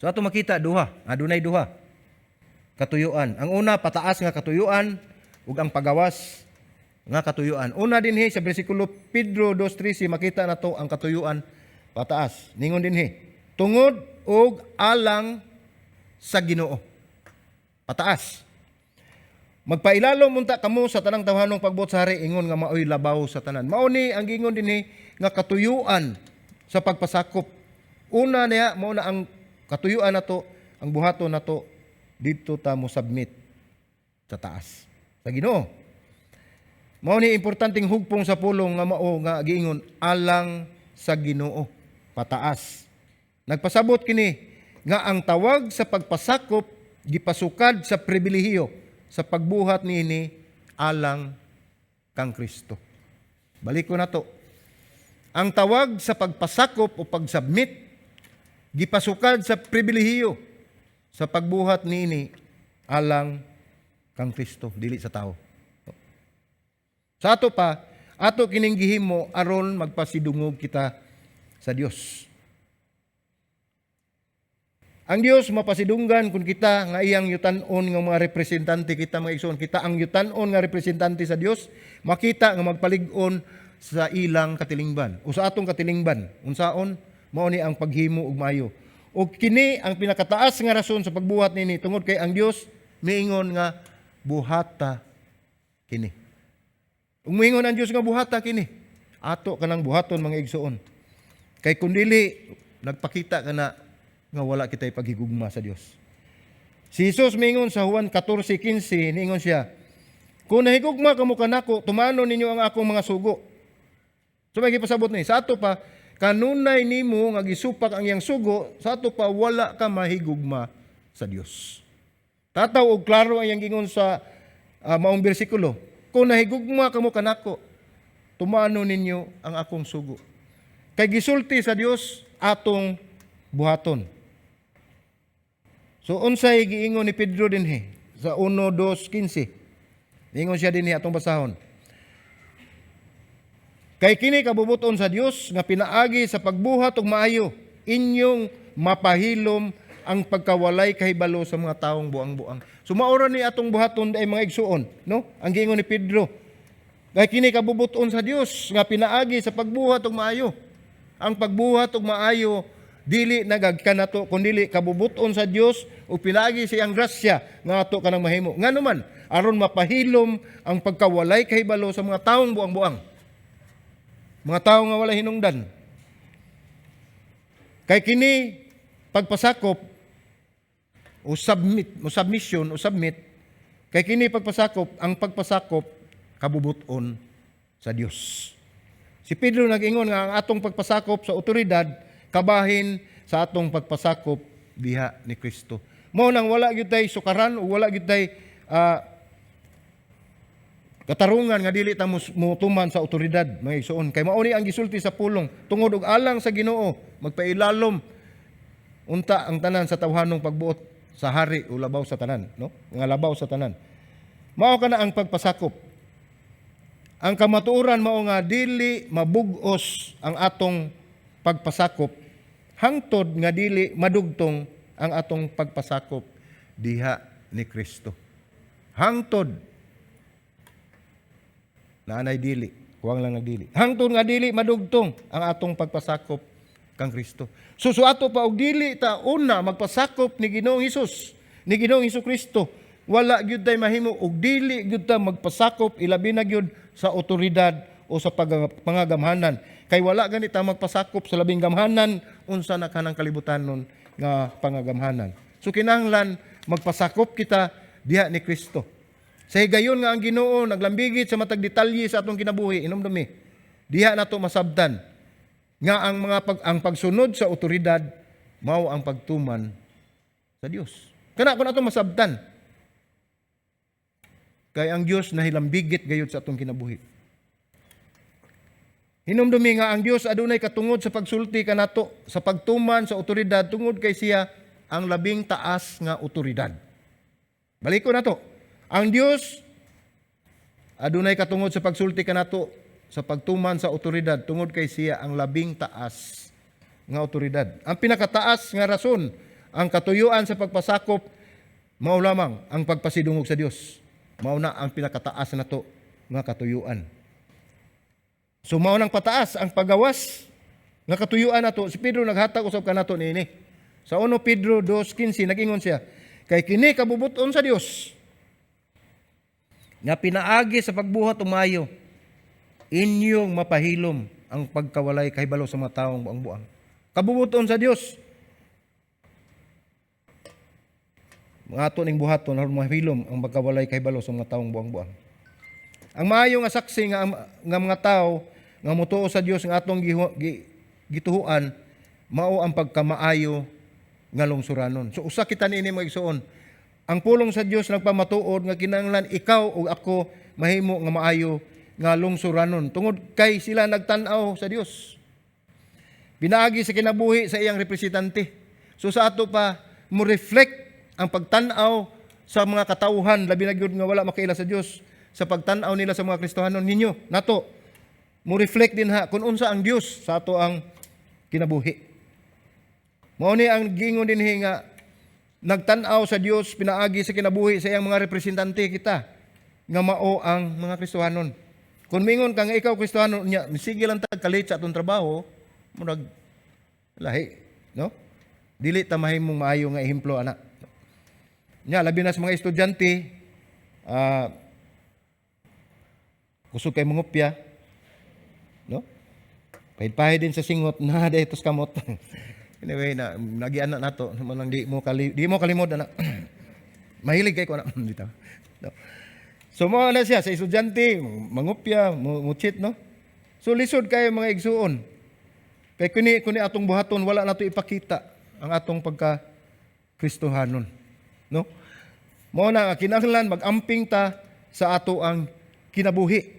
A: So ato makita duha, adunay duha. Katuyuan. Ang una pataas nga katuyuan ug ang pagawas nga katuyuan. Una dinhi sa bersikulo Pedro 2:13 makita nato ang katuyuan pataas. Ningon dinhi, tungod og alang sa Ginoo. Pataas. Magpailalom unta kamo sa tanang tawhanong pagbuot sa hari ingon nga maoy labaw sa tanan. Mao ni ang gingon dinhi nga katuyuan sa pagpasakop. Una niya mao na ang katuyuan nato, ang buhaton nato didto ta mo submit sa taas. Sa Ginoo. Mao ni importanteng hugpong sa pulong nga mao nga giingon alang sa Ginoo pataas. Nagpasabot kini nga ang tawag sa pagpasakop gipasukad sa pribilehiyo sa pagbuhat niini alang kang Kristo. Balik ko na to. Ang tawag sa pagpasakop o pagsubmit gipasukad sa pribilehiyo sa pagbuhat niini alang kang Kristo, dili sa tao. Sa ato pa, ato kining gihimo aron magpasidungog kita sa Dios. Ang Dios mapasidunggan kung kita nga iyang yutan-on nga mga representante kita mga igsoon. Kita ang yutan-on nga representante sa Dios, makita nga magpalig-on sa ilang katilingban o sa atong katilingban. Unsaon mao ni ang paghimo og maayo. O kini ang pinakataas nga rason sa pagbuhat nini tungod kay ang Dios miingon nga buhata kini. Ug miingon ang Dios nga buhata kini. Ato kanang buhaton mga igsoon. Kay kun dili nagpakita kana nga wala kitay paghigugma sa Dios. Si Jesus miingon sa Juan 14:15, niingon siya, kung nahigugma kamo kanako, tumano ninyo ang akong mga sugo. So may gipasabot ni, sa ato pa, kanunay nimo nga gisupak ang iyang sugo, sa ato pa wala ka mahigugma sa Dios. Tataw og klaro ang iyang gingon sa maong bersikulo, kung nahigugma kamo kanako, tumano ninyo ang akong sugo. Kay gisulti sa Dios atong buhaton. So unsay giingon ni Pedro dinhi sa 1:2:15. Ingon siya dinhi atong basahon. Kay kini kabubuton sa Dios nga pinaagi sa pagbuhat og maayo, inyong mapahilom ang pagkawalay kahibalo sa mga taong buang-buang. So maura ni atong buhaton ay mga igsuon, no? Ang giingon ni Pedro. Kay kini kabubuton sa Dios nga pinaagi sa pagbuhat og maayo. Ang pagbuhat og maayo dili nagagkanato kundi kabubuton sa Dios o pinagi siyang grasya nga ato kanang mahimo. Nganuman aron mapahilom ang pagkawalay kahibalo sa mga taong buang-buang. Mga tawo nga wala hinungdan. Kay kini pagpasakop o submit kay kini pagpasakop, ang pagpasakop kabubuton sa Dios. Si Pedro nag-ingon nga ang atong pagpasakop sa otoridad kabahin sa atong pagpasakop diha ni Kristo. Mao nang wala gyud tay sukaran o wala gyud tay katarungan nga dili ta mutuman sa otoridad mga igsoon. Kay mao ni ang gisulti sa pulong tungod og alang sa Ginoo magpailalom unta ang tanan sa tawhanong pagbuot sa hari o labaw sa tanan, no? Nga labaw sa tanan. Mao kana ang pagpasakop. Ang kamatuoran mao nga dili mabug-os ang atong pagpasakop hangtod nga dili madugtong ang atong pagpasakop diha ni Kristo. Hangtod na anay dili, huwag lang nagdili. Hangtod nga dili madugtong ang atong pagpasakop kang Kristo. So ato pa og dili ta una magpasakop ni Ginoong Hesus, ni Ginoong Hesukristo. Wala gyud tay mahimo og dili gyud ta magpasakop ilabi na gyud sa otoridad o sa pangagamhanan. Kay wala ganit ta magpasakop sa labing gamhanan unsa na kanang kalibutanon nga pangagamhanan. So kinahanglan magpasakop kita diha ni Kristo. Sa higayon nga ang Ginoo naglambigit sa matag detalye sa atong kinabuhi inumdumi. Diha nato masabtan nga ang pagsunod sa otoridad mao ang pagtuman sa Dios. Kana kun ato masabtan. Kay ang Dios nahilambigit gayud sa atong kinabuhi. Hinumdumi nga ang Dios adunay katungod sa pagsulti kanato sa pagtuman sa otoridad tungod kay siya ang labing taas nga otoridad. Balik ko na to. Ang Dios adunay katungod sa pagsulti kanato sa pagtuman sa otoridad tungod kay siya ang labing taas nga otoridad. Ang pinakataas nga rason ang katuyuan sa pagpasakop mao lamang ang pagpasidungog sa Dios. Mao na ang pinakataas nato nga katuyuan. So mao nang pataas ang pagawas nga katuyuan nato. Si Pedro naghatag usab kanato niini. Sa 1 Pedro 2:15 nag-ingon siya, kay kini kabubuton sa Dios nga pinaagi sa pagbuhat umayo, inyong mapahilom ang pagkawalay kahibalo sa mga taong buang-buang. Kabubuton sa Dios. Mga ato ning buhaton aron mahilom ang pagkawalay kahibalo sa mga taong buang-buang. Ang maayo nga saksi nga mga tao nga motuo sa Dios nga atong gituhuan mao ang pagkamaayo nga lungsuranon. So usa kita niini mga igsoon. Ang pulong sa Dios nagpamatuod nga kinahanglan ikaw ug ako mahimo nga maayo nga lungsuranon tungod kay sila nagtan-aw sa Dios. Binaagi sa kinabuhi sa iyang representante. So sa ato pa mo reflect ang pagtan-aw sa mga katauhan labi na gyud nga wala makaila sa Dios sa pagtan-aw nila sa mga Kristohanon ninyo nato mo reflect din ha kung unsa ang Dios sa ato ang kinabuhi. Mao ni ang giingon dinhi nga nagtan-aw sa Dios pinaagi sa kinabuhi sa iyang mga representante kita nga mao ang mga Kristohanon. Kung mingon ka nga ikaw Kristohanon nya sige lang tag kalit sa atong trabaho murag lahi no dili ta mahimong maayo nga ehemplo ana. Nya labi na sa mga estudyante kusog kay mangupya no pahid-pahid din sa singot na daytos kamot. Anyway na nagiana nato man di mo kalimod ana. Mahilig kay ko na dito. No. So mo na siya sa estudyante mangupya mo cheat no. So lisod kay mga igsuon. Kay kuni atong buhaton wala nato ipakita ang atong pagka Kristohanon. No? Mao na kinahanglan mag-amping ta sa ato ang kinabuhi.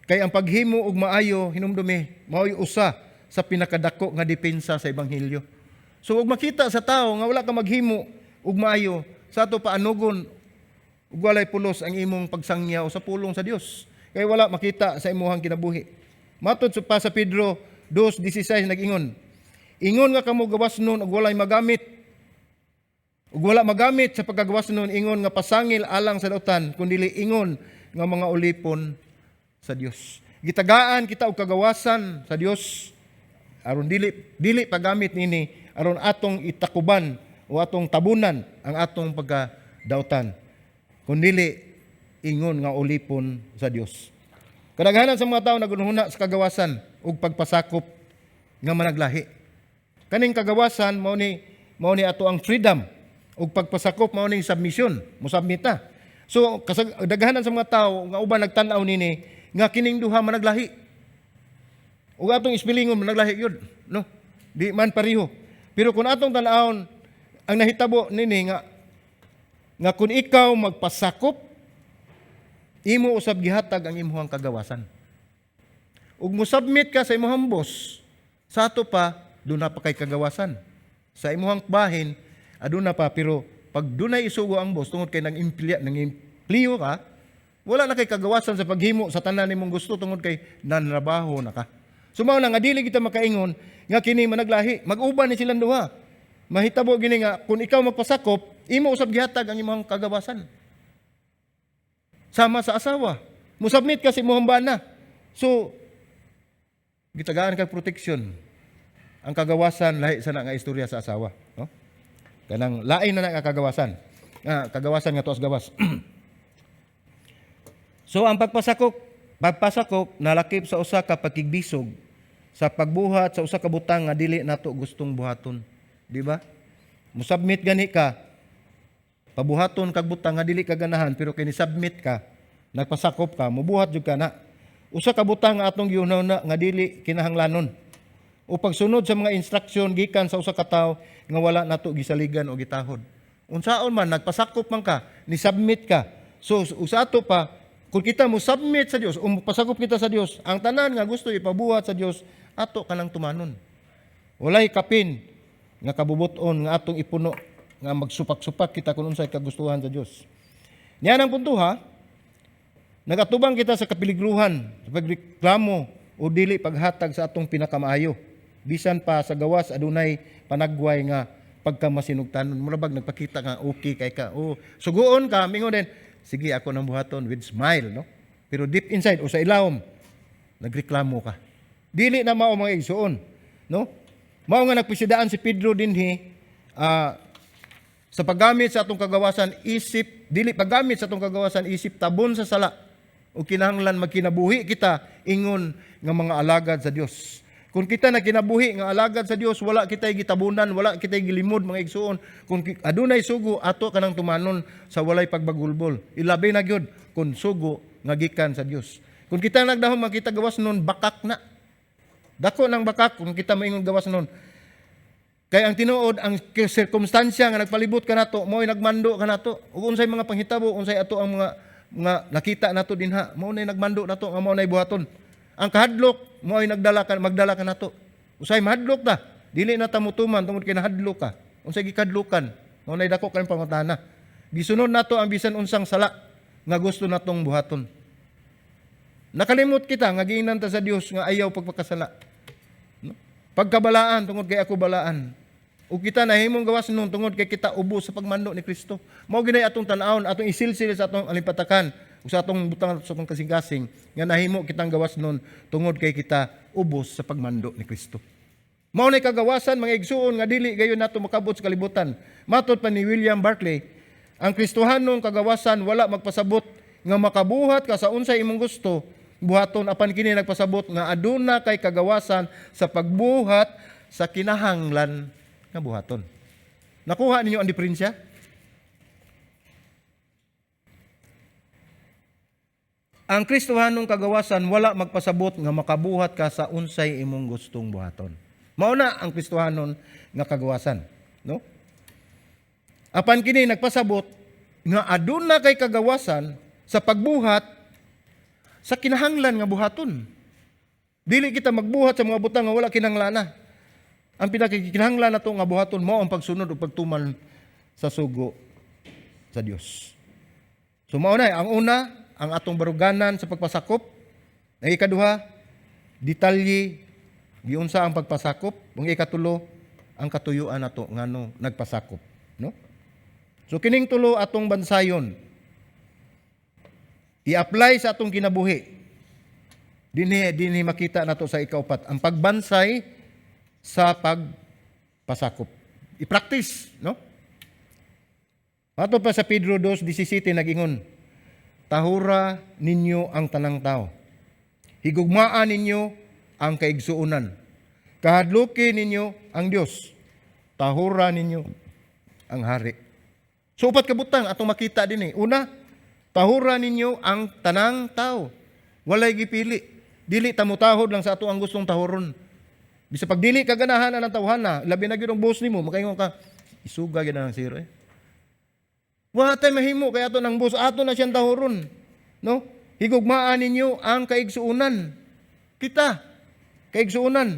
A: Kay ang paghimo og maayo hinumdumi mao'y usa sa pinakadako nga depensa sa ebanghelyo. So ug makita sa tao nga wala ka maghimo og maayo sa ato paanugon ug walay pulos ang imong pagsangyaw sa pulong sa Dios. Kay wala makita sa imong kinabuhi. Matod pa sa Pedro 2:16 nag-ingon, ingon nga kamo gawas nun ug walay magamit. Ug wala magamit sa pagkagawas nun ingon nga pasangil alang sa dautan kundi ingon nga mga ulipon sa Dios. Gitagaan kita og kagawasan sa Dios aron dili pagamit nini aron atong itakuban o atong tabunan ang atong pagkadautan kundi ingon nga ulipon sa Dios. Kadaghanan sa mga tawo nagunhuna sa kagawasan ug pagpasakop nga managlahi. Kaning kagawasan mao ni ato ang freedom ug pagpasakop mao ning submission, musabmita. So daghanan sa mga tawo nga uban nagtan-aw nini nga kining duha managlahi. Ug atong ispelingon managlahi gyud, no? Di man pareho. Pero kung atong tan-awon ang nahitabo nini nga kung ikaw magpasakop imo usab gihatag ang imong kagawasan. Ug musubmit ka sa imong boss, sa ato pa duna pa kay kagawasan. Sa imong bahin aduna pa pero pag dunay isugo ang boss tungod kay nang impliyo ka, wala na kay kagawasan sa paghimo sa tanan nimong gusto tungod kay nanrabaho na ka. Sumaw na nga dili kita makaingon nga kini managlahi, mag-uban ni silang duha. Mahitabo gini nga kung ikaw magpasakop, imo usab gihatag ang imong kagawasan. Sama sa asawa, musubmit ka sa imong bana. So gitagaan kag proteksyon. Ang kagawasan lahi sa nga istorya sa asawa, no? Kanang lain na nga kagawasan. Kagawasan nga tuas gawas. So ang pagpasakop nalakip sa usa ka pakigbisog sa pagbuhat sa usa ka butang nga dili nato gustong buhaton, di ba? Musubmit gani ka pabuhaton kag butang nga dili ka ganahan pero kini submit ka, nagpasakop ka, mubuhat jud ka na. Usa ka butang nga atong giunaw na nga dili kinahanglanon. O pagsunod sa mga instruksyon gikan sa usa ka tawo nga wala nato gisaligan o gitahod. Unsaon man nagpasakop man ka, ni submit ka. So usa ato pa kung kita mo submit sa Dios o pasakop kita sa Dios, ang tanan nga gusto ipabuhat sa Dios ato kanang tumanon. Walay kapin nga kabubuton nga atong ipuno nga magsupak-supak kita kung unsay kagustuhan sa Dios. Niyan ang punto ha. Nagatubang kita sa kapiligruhan, sa pagreklamo o dili paghatag sa atong pinakamaayo. Bisan pa sa gawas adunay panagway nga pagkamasinugtanon. Murabag nagpakita nga okay kay ka. O suguon ka mingon din, sige ako nang buhaton with smile, no? Pero deep inside o sa ilawom nagreklamo ka. Dili na mao mga igsuon, no? Mao nga nagpisidaan si Pedro dinhi Sa paggamit sa atong kagawasan isip, dili paggamit sa atong kagawasan isip tabon sa sala o kinahanglan magkinabuhi kita ingon nga mga alagad sa Dios. Kung kita na kinabuhi nga alagad sa Dios, wala kitay gitabunan, wala kitay gilimod mga igsuon. Kung adunay sugo ato kanang tumanon sa walay pagbagulbol. Ilabi na gyud kung sugo nga gikan sa Dios. Kung kita nagdahom makita gawas nun bakak na. Dako ng bakak kung kita maingon gawas nun. Kaya ang tinuod ang sirkumstansya nga nagpalibot kanato mo'y nagmando kanato. Ug unsay mga panghitabo, unsay ato ang mga nakita nato dinha, mao nay nagmando nato nga mao nay buhaton. Ang kahadlok mo'y magdala ka nato. Usay mahadlok ta, dili na ta mutuman tungod kay nahadlok ka. Unsay gikadlukan, mao nay dako kan pangutana. Gisunod nato ang bisan unsang sala nga gusto natong buhaton. Nakalimot kita nga giingnan ta sa Dios nga ayaw pagpakasala. No? Pagkabalaan tungod kay ako balaan. O kita nahimong gawas nun tungod kay kita ubos sa pagmando ni Kristo. Mao ginay atong tan-awon, atong isilsil sa atong alipatakan o sa atong butang sa atong kasing-kasing nga nahimo kitang gawas nun tungod kay kita ubos sa pagmando ni Kristo. Mao nay kagawasan mga igsuon nga dili gayon nato makabot sa kalibutan. Matud pa ni William Barclay, ang Kristohanong kagawasan wala magpasabot nga makabuhat ka sa unsay imong gusto, buhaton apan kini nagpasabot nga aduna kay kagawasan sa pagbuhat sa kinahanglan nga buhaton. Nakuha ninyo ang diferensya? Ang Kristohanong kagawasan wala magpasabot nga makabuhat ka sa unsay imong gustong buhaton. Mao na ang Kristohanon nga kagawasan, no? Apan kini nagpasabot nga aduna kay kagawasan sa pagbuhat sa kinahanglan nga buhaton. Dili kita magbuhat sa mga butang nga wala kinahanglan. Ang pinakakinahanglan nato nga buhaton mao ang pagsunod o pagtuman sa sugo sa Dios. So mao na ang una, ang atong baruganan sa pagpasakop. Ang ikaduha, detalye giunsa ang pagpasakop. Ang ikatulo, ang katuyuan nato ngano nagpasakop, no? So kining tulo atong bansayon. I-apply sa atong kinabuhi. Dinhi makita nato sa ikaupat ang pagbansay sa pagpasakop. I-practice, no? Ato pa sa Pedro 2:17 nagingon, tahura ninyo ang tanang tao. Higugmaan ninyo ang kaigsuunan. Kahadluki ninyo ang Dios. Tahura ninyo ang hari. So upat kabutang atong makita dinhi. Una, tahura ninyo ang tanang tao. Walay gipili. Dili ta mutahod lang sa ato ang gustong tahuron. Bisa pag dili ka ganahan ng tawhana, labi na gyud ang boss nimo, makaingon ka, isuga gyud ang siro. Wa tay mahimo kay ato nang boss, ato na siyang tahuron. No? Higugmaan ninyo ang kaigsuunan. Kita, kaigsuunan.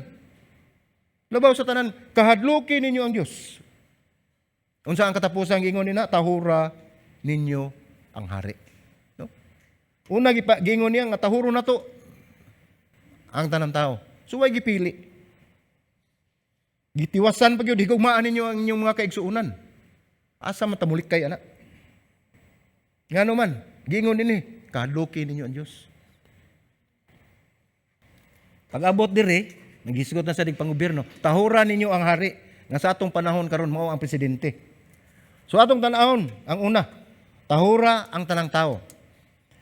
A: Labaw sa tanan, kahadluki ninyo ang Dios. Unsa ang katapusan gingon nina, tahura ninyo ang hari. No? Una gingon niya nga tahuro na to ang tanang tao. So way gipili. Gitiwasan pag yun, higugmaan ninyo ang inyong mga kaigsuunan. Asa matamulik kay anak. Nga naman, gingon din kahadluki ninyo ang Diyos. Pag abot dire, nagisigot na sa panggobyerno, tahura ninyo ang hari nga sa atong panahon karon mao ang presidente. So atong tan-awon, ang una, tahura ang tanang tao.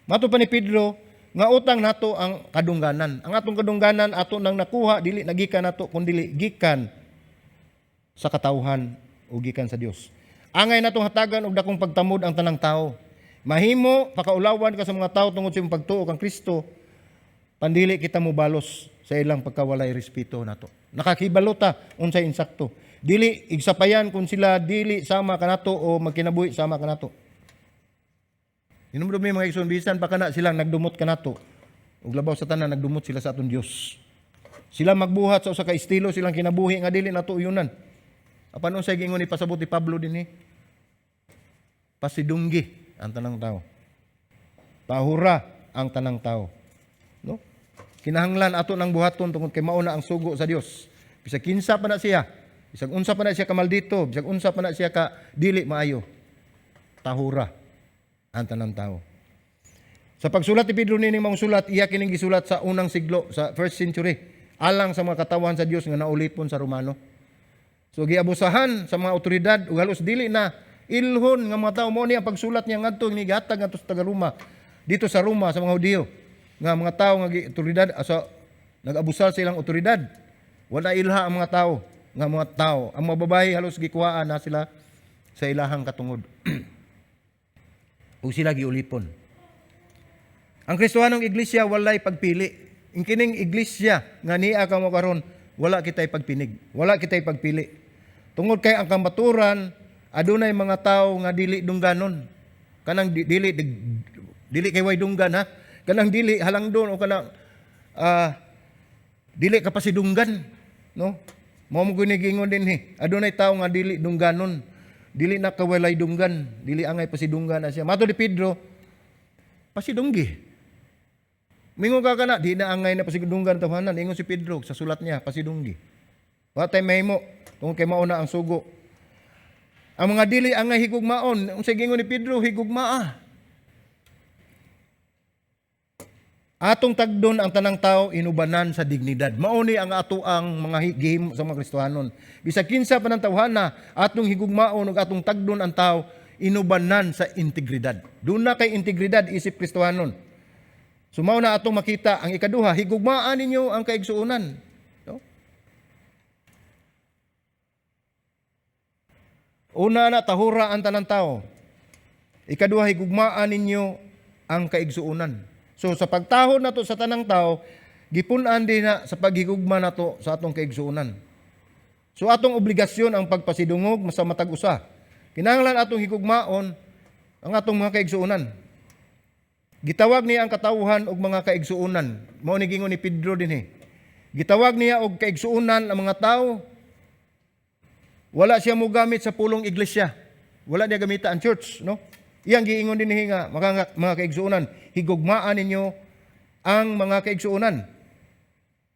A: Mato pa ni Pedro, nga utang nato ang kadungganan. Ang atong kadungganan ato nang nakuha, dili nagikan nato, kundi gikan sa katawhan o gikan sa Dios. Angay natong hatagan og dakong pagtamod ang tanang tao. Mahimo pakaulawan ka sa mga tao tungod sa imong pagtuo kang Kristo, pandili kita mo balos sa ilang pagkawalay respeto nato. Nakakibalo ta unsay insakto. Dili igsapayan kung sila dili sama kanato o magkinabuhi sama kanato. Inumdum may mga igsoon bisan pa kana silang nagdumot kanato. Ug labaw sa tanan nagdumot sila sa aton Dios. Sila magbuhat sa usa ka estilo silang kinabuhi nga dili nato uyunan. Apan unsay gingon ni pasabot ni Pablo dinhi? Pasidunggi ang tanang tao. Tahura ang tanang tao. No? Kinahanglan ato nang buhaton tungod kay mao na ang sugo sa Dios. Bisag kinsa pa na siya, bisag unsa pa na siya ka maldito, bisag unsa pa na siya ka dili maayo. Tahura ang tanang tao. Sa pagsulat ni Pedro nining mga sulat, iya kining gisulat sa unang siglo, sa first century, alang sa mga katawan sa Dios nga naulipon sa Romano. So giabusahan sa mga otoridad ug halos dili na Ilhon nga mga tao mo ni ang pagsulat niya ngadto ni gihatag ngadto sa taga Roma. Dito sa Roma sa mga Hudiyo nga mga tao nga otoridad asa nag-abusal sa ilang otoridad. Wala ilha ang mga tao nga mga tao. Ang mga babae halos gikuhaan na sila sa ilahang katungod. O sila giulipon. Ang Kristohanong iglesia walay pagpili. Ang kining iglesia nga niya ka mo karon wala kitay pagpinig. Wala kitay pagpili. Tungod kay ang kamaturan adunay mga tao nga dili dungganon. Kanang dili kay way dunggan ha. Kanang dili halangdon o kanang dili kapasidunggan, no? Mao mo ginigingon din adunay tao nga dili dungganon. Dili na kawalay dunggan, dili angay pasidunggan na siya. Mato di Pedro, pasidunggi. Mingon ka kana, di na angay na pasidunggan tawanan. Ingon si Pedro sa sulat niya, pasidunggi. Wa tay mahimo, tungod kay mauna ang sugo. Ang mga dili angay higugmaon, unsay gingon ni Pedro, higugmaa. Atong tagdon ang tanang tao inubanan sa dignidad. Mauni ang ato ang mga gihimo sa mga Kristohanon. Bisag kinsa pa ng tawhana, atong higugmaon ug atong tagdon ang tao inubanan sa integridad. Doon na kay integridad isip Kristohanon. Sumaw na atong makita ang ikaduha, higugmaan ninyo ang kaigsuonan. No? Una na tahura ang tanang tao. Ikaduha, higugmaan ninyo ang kaigsuonan. So sa pagtahod nato sa tanang tao, gipunan din na sa paghigugma nato sa atong kaigsuonan. So atong obligasyon ang pagpasidungog sa matag usa. Kinahanglan atong higugmaon ang atong mga kaigsuonan. Gitawag niya ang katawhan og mga kaigsuonan. Mao ni gingon ni Pedro dinhi. Gitawag niya og kaigsuonan ang mga tao. Wala siya mo gamit sa pulong iglesia. Wala niya gamita ang church, no? Iyang giingon dinhi nga mga kaigsuonan, higugmaan ninyo ang mga kaigsuonan.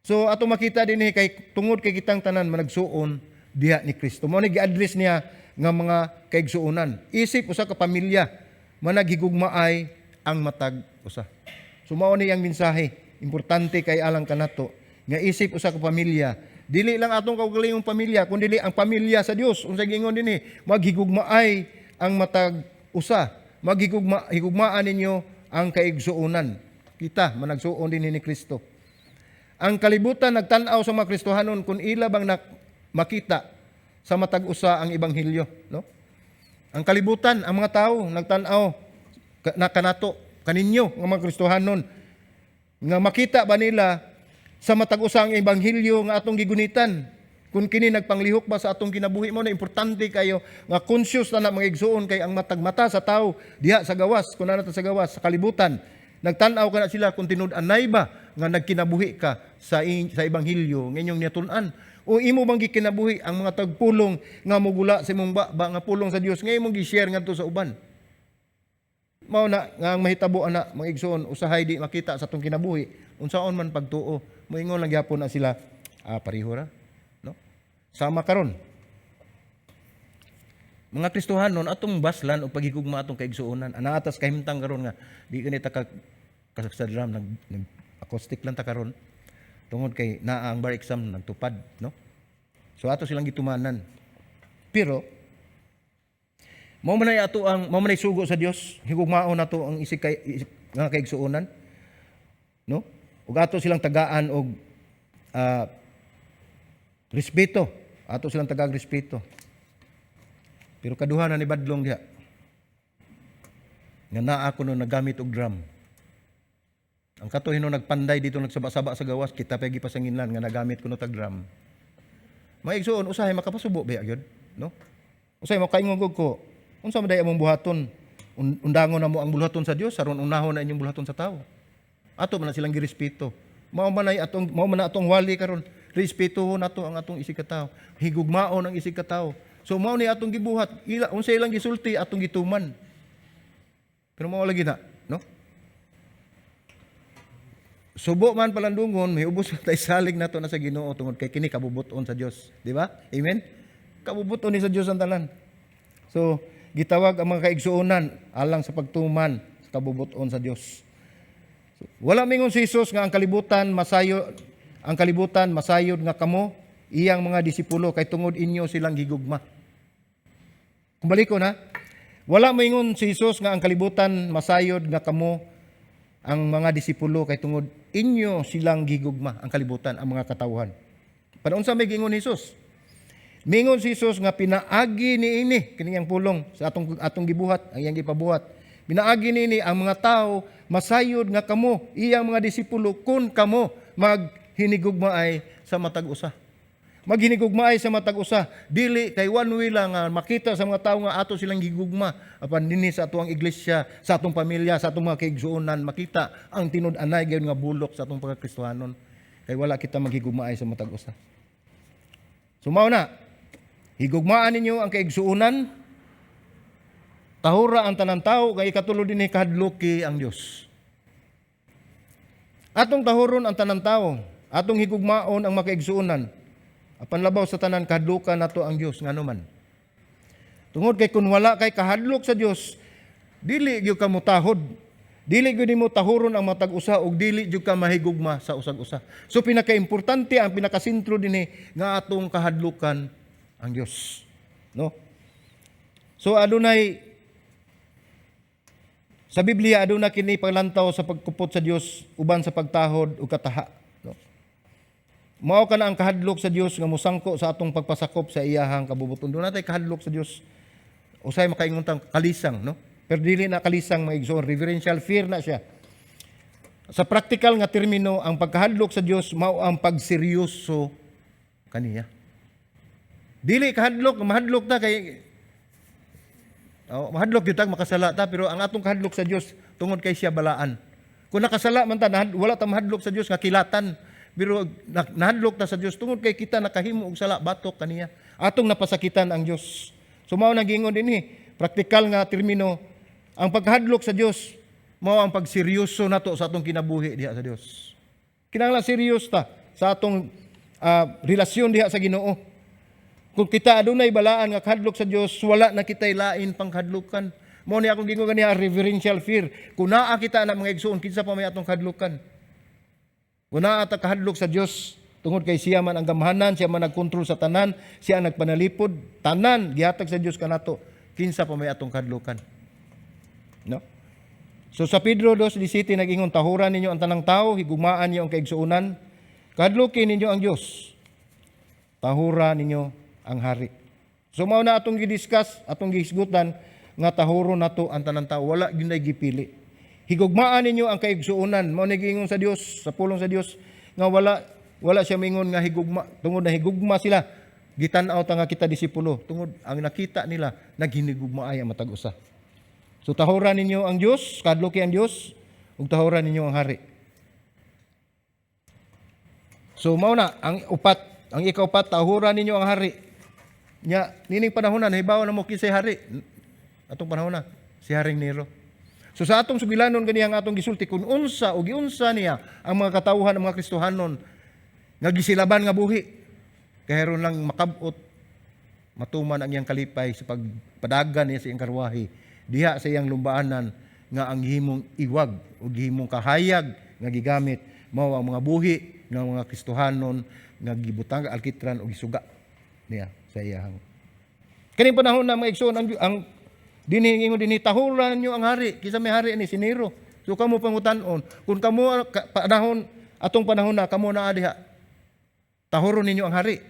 A: So ato makita dinhi kay tungod kay kitang tanan managsuon diha ni Kristo. Mao ni gi-address niya nga mga kaigsuonan. Isip usa ka pamilya managhigugmaay ang matag usa. So mao ni ang mensahe, importante kay alang kanato nga isip usa ka pamilya, dili lang atong kaugalingong pamilya kundi dili ang pamilya sa Dios. Unsay gingon dinhi, maghigugmaay ang matag usa. Maghigugmaan ninyo ang kaigsuonan. Kita managsuon din ni Kristo. Ang kalibutan nagtan-aw sa mga Kristohanon kung ila bang makita sa matag usa ang ebanghelyo, no? Ang kalibutan, ang mga tao nagtan-aw na kanato kaninyo nga mga Kristohanon nga makita ba nila sa matag usa ang ebanghelyo nga atong gigunitan? Kung kini nagpanglihok ba sa atong kinabuhi mo, na importante kayo nga conscious na mga igsuon kay ang matagmata sa tao diha sa gawas, kung ano sa gawas, sa kalibutan. Nagtanaw ka na sila kung tinud-anay ba nga nagkinabuhi ka sa ebanghelyo ngayong niatun-an. O imo bang gikinabuhi ang mga tagpulong nga mugula sa imong ba nga pulong sa Dios nga imong gi-share ngadto sa uban. Mao na nga ang mahitabo ana mga igsuon usahay di makita sa atong kinabuhi unsaon man pagtuo. Moingon lang gyapon na sila pareho ra. Sama karon. Mga Kristohanon atong baslan o paghigugma atong kaigsuonan. Ana atas kahimtang karon nga di kanita sa drum nag acoustic lang ta karon. Tungod kay naa ang bar exam nagtupad, no? So ato silang gitumanan. Pero mao man ay sugo sa Dios, higugmaon nato ang isig nga kaigsuonan, no? Ug ato silang tagaan og respeto. Ato silang tagag-respeto. Pero kaduha na ni Badlong diha. Nga naa ako no nagamit og drum. Ang kato hino nagpanday dito nagsaba-saba sa gawas, kita pagi pasanginlan nga nagamit kuno tag drum. Maigsuon usahay makapasubo ba gyud, no? Usahay makaingog ko. Unsa man day among buhaton? Undangon na mo ang buhaton sa Dios aron unahon na inyong buhaton sa tao. Ato man na silang girespeto. Mao man na atong wali karon. Respetuhon nato ang atong isig ka tawo. Higugmaon ang isig ka tawo. So mao ni atong gibuhat. Unsay ilang gisulti atong gituman. Pero mao lagi na, no? Subo man palandungon, may ubos tay salig nato na sa Ginoo tungod kay kini kabubuton sa Dios, di ba? Amen. Kabubuton ni sa Dios ang tanan. So gitawag ang mga kaigsuonan alang sa pagtuman sa kabubuton sa Dios. So, wala mingon si Jesus nga ang kalibutan masayod nga kamo iyang mga disipulo kay tungod inyo silang gigugma. Kumbalik ko na, Wala moingon si Jesus nga ang kalibutan masayod nga kamo ang mga disipulo kay tungod inyo silang gigugma ang kalibutan, ang mga katawhan. Paunsa may gingon ni Jesus? Mingon si Jesus nga pinaagi niini kiniyang pulong sa atong gibuhat, ang iyang gipabuhat. Pinaagi niini ang mga tao masayod nga kamo, iyang mga disipulo kun kamo maghinigugmaay sa matag usa. Maghinigugmaay sa matag usa, dili kay one way lang nga makita sa mga tao nga ato silang gigugma apan dinhi sa atuang iglesia, sa atong pamilya, sa atong mga kaigsuonan makita ang tinud-anay gyud nga bulok sa atong pagkakristohanon. Kay wala kita maghigugmaay sa matag usa. Sumaw na, higugmaan ninyo ang kaigsuonan, tahura ang tanan tao, kay ikatulo din kahadluki ang Dios. Atong tahuron ang tanan tao, atong higugmaon ang makaigsuonan, apan labaw sa tanan kahadlukan nato ang Dios nganuman. Tungod kay kun wala kay kahadlok sa Dios, dili gyud ka mutahod. Dili gyud nimo tahuron ang matag usa ug dili gyud ka mahigugma sa usag-usa. So pinakaimportante ang pinakasentro dinhi nga atong kahadlukan ang Dios, no? So adunay sa Biblia aduna kini paglantaw sa pagkupot sa Dios uban sa pagtahod ug kataha, no? Mao kana ang kahadlok sa Dios nga mosangko sa atong pagpasakop sa iyahang kabubuton. Doon natay kahadlok sa Dios. Usay makaingon tang kalisang, no? Pero dili na kalisang maigsoon, reverential fear na siya. Sa practical nga termino, ang pagkahadlok sa Dios mao ang pagseryoso kaniya. Dili kahadlok, mahadlok ta kay mahadlok gyud ta makasala ta, pero ang atong kahadlok sa Dios tungod kay siya balaan. Kung nakasala man ta, wala ta mahadlok sa Dios nga kilatan, pero nahadlok ta sa Dios tungod kay kita nakahimo og sala batok kaniya. Atong napasakitan ang Dios. So mao nagingon dinhi, praktikal nga termino, ang pagkahadlok sa Dios mao ang pagseryoso nato sa atong kinabuhi diha sa Dios. Kinahanglan serious ta sa atong relasyon diha sa Ginoo. Kung kita adunay balaan nga kahadlok sa Dios, wala na kitay lain pang kahadlukan. Mao ni akong gingon kaniya reverential fear. Kung naa kita na mga igsoon, kinsa pa may atong kahadlukan? Kung naa ta kahadlok sa Dios, tungod kay siya man ang gamhanan, siya man nagkontrol sa tanan, siya ang nagpanalipod, tanan gihatag sa Dios kanato. Kinsa pa may atong kahadlukan? No? So sa Pedro 2:17 nag-ingon, tahuran ninyo ang tanang tao, higugmaan niyo ang kaigsuonan, kahadlukin ninyo ang Dios. Tahuran ninyo ang hari. So mao na atong gidiscuss, atong gihisgutan nga tahuron nato ang tanang tao, wala gyud nay gipili. Higugmaan ninyo ang kaigsuonan, mao ni giingon sa Dios, sa pulong sa Dios nga wala siya mingon nga higugma, tungod na higugma sila. Gitan-aw ta nga kita disipulo, tungod ang nakita nila naghinigugmaay ang matag usa. So tahuran ninyo ang Dios, kadluki ang Dios, ug tahuran ninyo ang hari. So mao na ang ikaupat, tahuran ninyo ang hari. Nya nining panahon na nahibaw na mo kinsay hari. Atong panahon na si Haring Nero. So sa atong sugilanon gani ang atong gisulti kun unsa o giunsa niya ang mga katawhan ng mga Kristohanon nga gisilaban nga buhi. Kaheron lang makabot matuman ang iyang kalipay sa pagpadagan niya sa iyang karwahe diha sa iyang lumbaanan nga ang himong iwag o himong kahayag nga gigamit mao ang mga buhi ng mga Kristohanon nga gibutang alkitran o gisuga niya sa iyang. Kaning panahon na mga igsoon ang dinhi ingon dinhi tahuran niyo ang hari kisa may hari ni si Nero. So kamo pangutan-on kung kamo panahon atong panahon na kamo naa diha tahuron ninyo ang hari.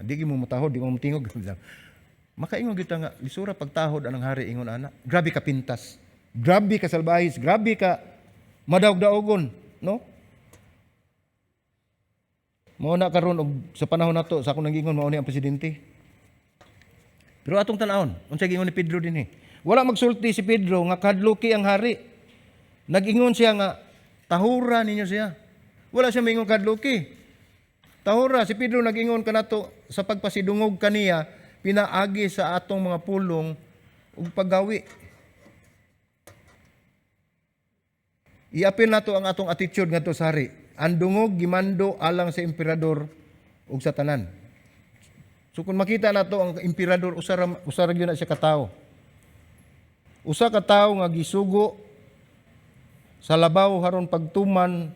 A: Di mo matahod, di mo matingog. Makaingon kita nga, lisura pagtahod anang hari ingon ana. Grabe ka pintas. Grabe ka salbahis. Grabe ka madaog-daogon. No? Mao na karon og sa panahon nato sa akong nagingon mao ni ang presidente. Pero atong tan-awon, unsa gingon ni Pedro dinhi? Wala magsulti si Pedro nga kahadluki ang hari. Nag-ingon siya nga tahura ninyo siya. Wala siya mingon kahadluki. Tahura si Pedro nag-ingon kanato sa pagpasidungog kaniya pinaagi sa atong mga pulong ug paggawi. Iapil nato ang atong attitude ngadto sa hari. Ang dungog gimando alang sa emperador ug sa tanan. So kung makita nato ang emperador usara gyud na siya katawo. Usa ka tawo nga gisugo sa labaw haron pagtuman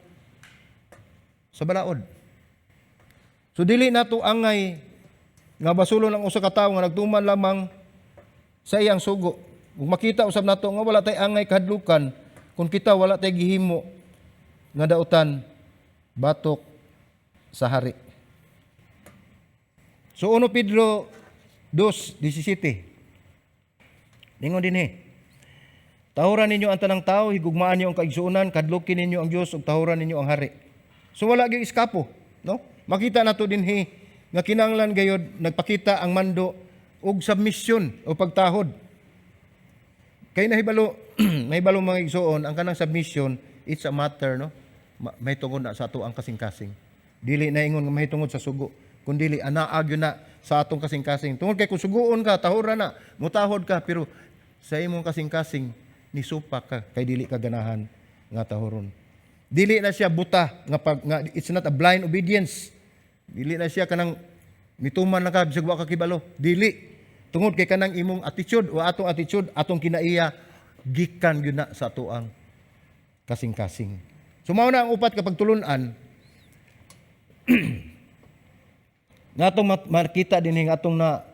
A: sa balaod. So dili nato angay nga basulo ng usa ka tawo nga nagtuman lamang sa iyang sugo. Ug makita usab nato nga wala tay angay kahadlukan kung kita wala tay gihimo nga dautan batok sa hari. So 1 Pedro 2:17. Ningon dinhi. Tahuran ninyo ang tanang tao, higugmaan ninyo ang kaigsuonan, kadlukin ninyo ang Dios ug tahuran ninyo ang hari. So wala gyud iskapo, no? Makita nato dinhi nga kinahanglan gayud nagpakita ang mando og submission o pagtahod. Kay nahibalo nahibalo mga igsuon ang kanang submission, it's a matter, no? May tungod na sa ato ang kasing-kasing. Dili na ingon nga mahitungod sa sugo, kundi anaa gyud na sa atong kasing-kasing. Tungod kay kung suguon ka, tahuran na, mutahod ka, pero sa imong kasing-kasing ni supak ka kay dili ka ganahan nga tahuron. Dili na siya buta nga it's not a blind obedience. Dili na siya kanang mituman lang ka bisag wa ka kibalo. Dili. Tungod kay kanang imong attitude o atong attitude, atong kinaiya gikan gyud na sa atoang kasing-kasing. So mao na ang upat kapag tulunan nga atong makita dinhi nga atong na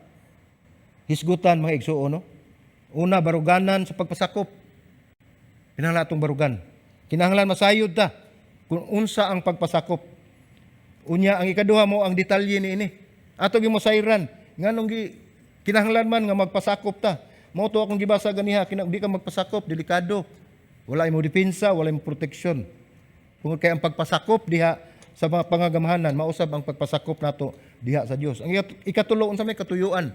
A: hisgutan mga igsuon, no? Una, baruganan sa pagpasakop. Kinahanglan atong barugan. Kinahanglan masayod ta kung unsa ang pagpasakop. Unya ang ikaduha mo ang detalye niini. Ato gi mosayran nganong kinahanglan man nga magpasakop ta. Mao to akong gibasa ganiha, di ka magpasakop, delikado. Wala imo depensa, wala imo proteksyon. Kung kay ang pagpasakop diha sa mga pangagamahanan, mausab ang pagpasakop nato diha sa Dios. Ang ikatulo unsa may katuyuan.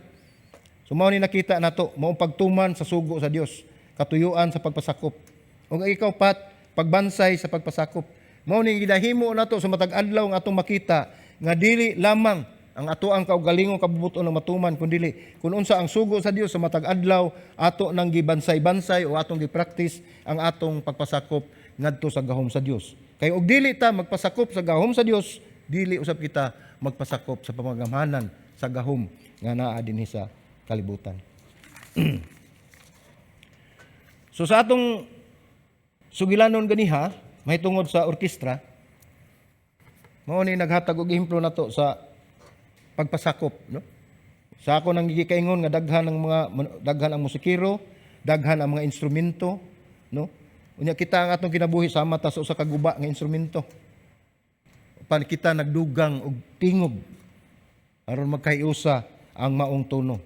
A: So mao ni nakita nato, mao pagtuman sa sugo sa Dios, katuyuan sa pagpasakop. Ug ang ikapat, pagbansay sa pagpasakop. Mao ni gidahimo nato sa matag adlaw nga atong makita nga dili lamang ang ato ang kaugalingong kabubuton ng matuman kundi kun unsa ang sugo sa Dios sa matag adlaw ato nang gibansay-bansay o atong gi-practice ang atong pagpasakop ngadto sa gahom sa Dios. Kay og dili ta magpasakop sa gahom sa Dios, dili usab kita magpasakop sa pamagamahanan sa gahom nga naa dinhi sa kalibutan. So sa atong sugilanon ganiha, mahitungod sa orkestra, mao ni naghatag og ehemplo nato sa pagpasakop, no? Sa ako nang gikaingon nga daghan ang musikero, daghan ang mga instrumento, no? Unya kita ang atong kinabuhi sama ta sa usa ka guba nga instrumento. Pan kita nagdugang og tingog aron magkahiusa ang maong tono.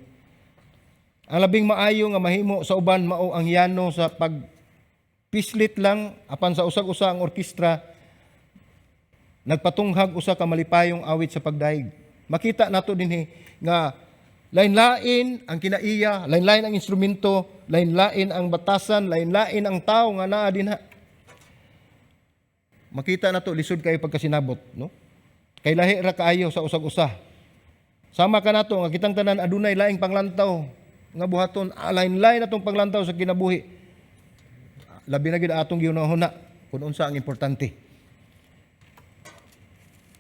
A: Ang labing maayo nga mahimo sa uban mao ang yano sa pagpislit lang apan sa usag-usa ang orkestra nagpatunghag usa ka malipayong awit sa pagdaig. Makita nato dinhi nga lain-lain ang kinaiya, lain-lain ang instrumento, lain-lain ang batasan, lain-lain ang tao nga naa dinha. Makita nato lisod kayo pagkasinabot, no? Kay lahi ra kaayo sa usag-usa. Sama ka nato nga kitang tanan adunay laing panglantaw nga buhaton, lain-lain atong panglantaw sa kinabuhi. Labi na gid atong giunahuna kun unsa ang importante.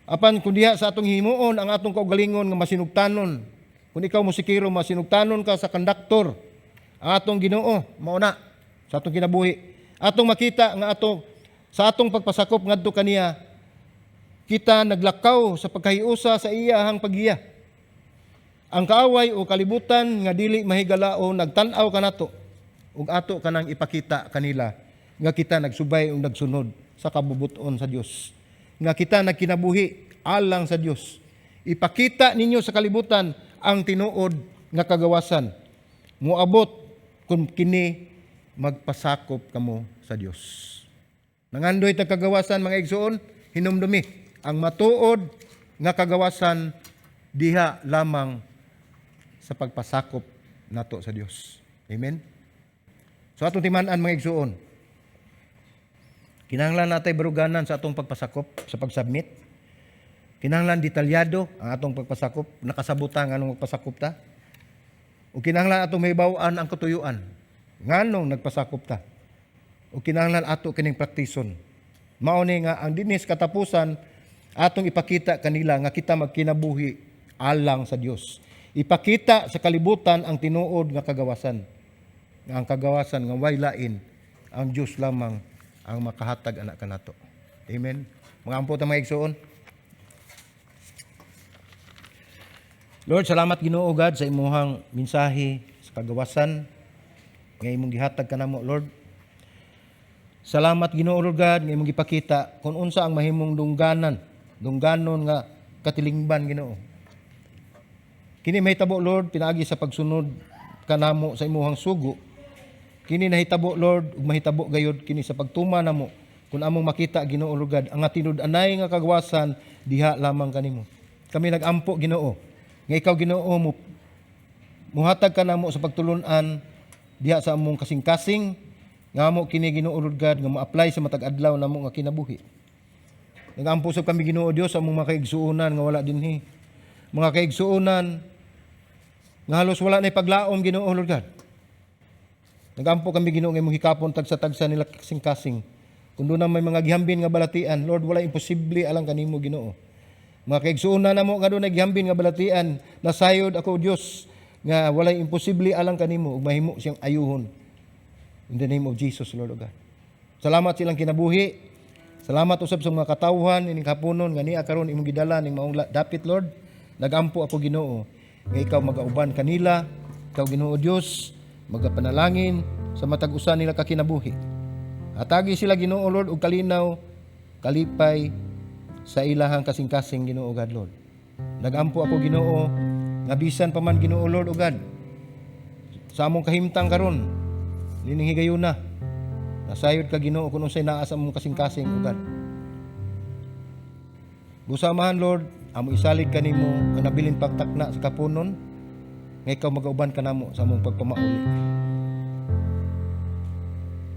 A: Apan kun diha sa atong himuon ang atong kaugalingon nga masinugtanon. Kung ikaw musikero masinugtanon ka sa konduktor, ang atong Ginoo mao na sa atong kinabuhi. Atong makita nga sa atong pagpasakop ngadto kaniya kita naglakaw sa pagkahiusa sa iyahang paggiya. Ang kaaway o kalibutan nga dili mahigalao nagtan-aw kanato ug ato kanang ipakita kanila nga kita nagsubay ug nagsunod sa kabubuton sa Dios. Nga kita nagkinabuhi alang sa Dios. Ipakita ninyo sa kalibutan ang tinuod nga kagawasan. Muabot kung kini magpasakop kamo sa Dios. Nangandoy ta kagawasan mga igsuon, hinumdumi ang matuod nga kagawasan diha lamang sa pagpasakop nato sa Dios. Amen. So atong timan-an mga igsuon, kinahanglan natay baruganan sa atong pagpasakop sa pagsubmit. Kinahanglan detalyado ang atong pagpasakop, nakasabutan nganong magpasakop ta. O kinahanglan atong mahibaw-an ang katuyuan nganong nagpasakop ta. O kinahanglan ato kining praktison. Mao ni nga ang dinis katapusan atong ipakita kanila nga kita magkinabuhi alang sa Dios. Ipakita sa kalibutan ang tinuod nga kagawasan. Ang kagawasan nga way lain ang Dios lamang ang makahatag anak kanato. Amen. Mga ampo ta mga igsuon. Lord, salamat Ginoo God sa imuhang mensahe sa kagawasan nga imong gihatag kanamo, Lord. Salamat Ginoo Lord God nga imong gipakita kung unsa ang mahimong dungganon nga katilingban Ginoo. Kini mahitabo Lord pinaagi sa pagsunod kanamo sa imuhang sugo. Kini nahitabo Lord ug mahitabo gayud kini sa pagtuma namo kun among makita Ginoo Lord God ang tinud-anay nga kagawasan diha lamang kanimo. Kami nagampo Ginoo nga ikaw Ginoo mo muhatag ka namo sa pagtulun-an diha sa among kasing-kasing nga amo kini Ginoo Lord God nga ma-apply sa matag adlaw namo nga kinabuhi. Nagampo sab kami Ginoo Dios sa among mga kaigsuonan nga wala dinhi. Mga kaigsuonan nga halos wala na paglaom Ginoo Lord God. Nagampo kami Ginoo nga imong hikapon tagsa-tagsa nila kasing-kasing. Kung doon na may mga gihambin nga balatian, Lord, wala imposible alang kanimo Ginoo. Mga kaigsuonan namo nga doon naghihambin nga balatian, nasayod ako Dios nga walay imposible alang kanimo ug mahimo siyang ayuhon. In the name of Jesus, Lord God. Salamat silang kinabuhi. Salamat usab sa mga katawhan ining kapunon nga niya karon imong gidala ning maong dapit, Lord. Nagampo ako Ginoo nga ikaw magauban kanila, ikaw Ginoo Dios, magapanalangin sa matag usa nila ka kinabuhi. Atagi sila Ginoo Lord ug kalinaw, kalipay sa ilahang kasing-kasing Ginoo God Lord. Nagampo ako Ginoo nga bisan pa man Ginoo Lord o God sa among kahimtang karon nining higayuna nasayod ka Ginoo kun unsay naa sa among kasing-kasing o God. Busamahan Lord amo isalig kanimo ang nabilin pagtakna sa kapunon nga ikaw magauban kanamo sa among pagpamauli.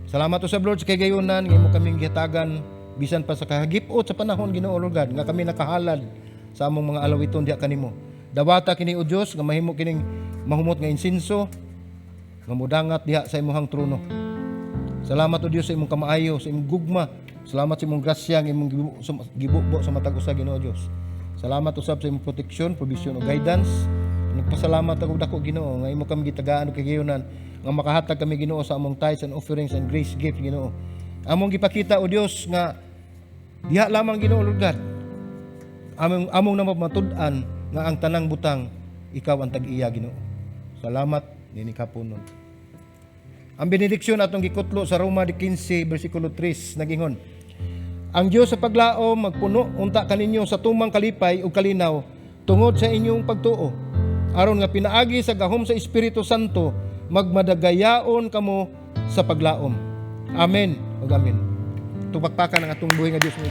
A: Salamat usab Lord sa kagayunan nga imo kaming gihatagan bisan pa sa kahagipot sa panahon Ginoo Lord God nga kami nakahalad sa among mga alawiton diha kanimo. Dawata kini o Dios nga mahimo kining mahumot nga insinso nga mudangat diha sa imong trono. Salamat o Dios sa imong kamaayo, sa imong gugma. Salamat sa imong grasya nga imong gibubo sa matag usa Ginoo Dios. Salamat usab sa imong protection, provision o guidance. Nagpasalamat ako dako Ginoo nga imo kami gitagaan og kagayunan nga makahatag kami Ginoo sa among tithes and offerings and grace gift Ginoo. Among gipakita o Dios nga diha lamang Ginoo Lord God. Among na matud-an nga ang tanang butang ikaw ang tag-iya Ginoo. Salamat nini kapunon. Ang benediksyon atong gikutlo sa Roma 15 bersikulo 3 nagingon. Ang Dios sa paglaom magpuno unta kaninyo sa tumang kalipay ug kalinaw tungod sa inyong pagtuo. Aron nga pinaagi sa gahom sa Espiritu Santo magmadagayaon kamo sa paglaom. Amen ug amen. Tupakpakan ang atong buhi nga Dios mo.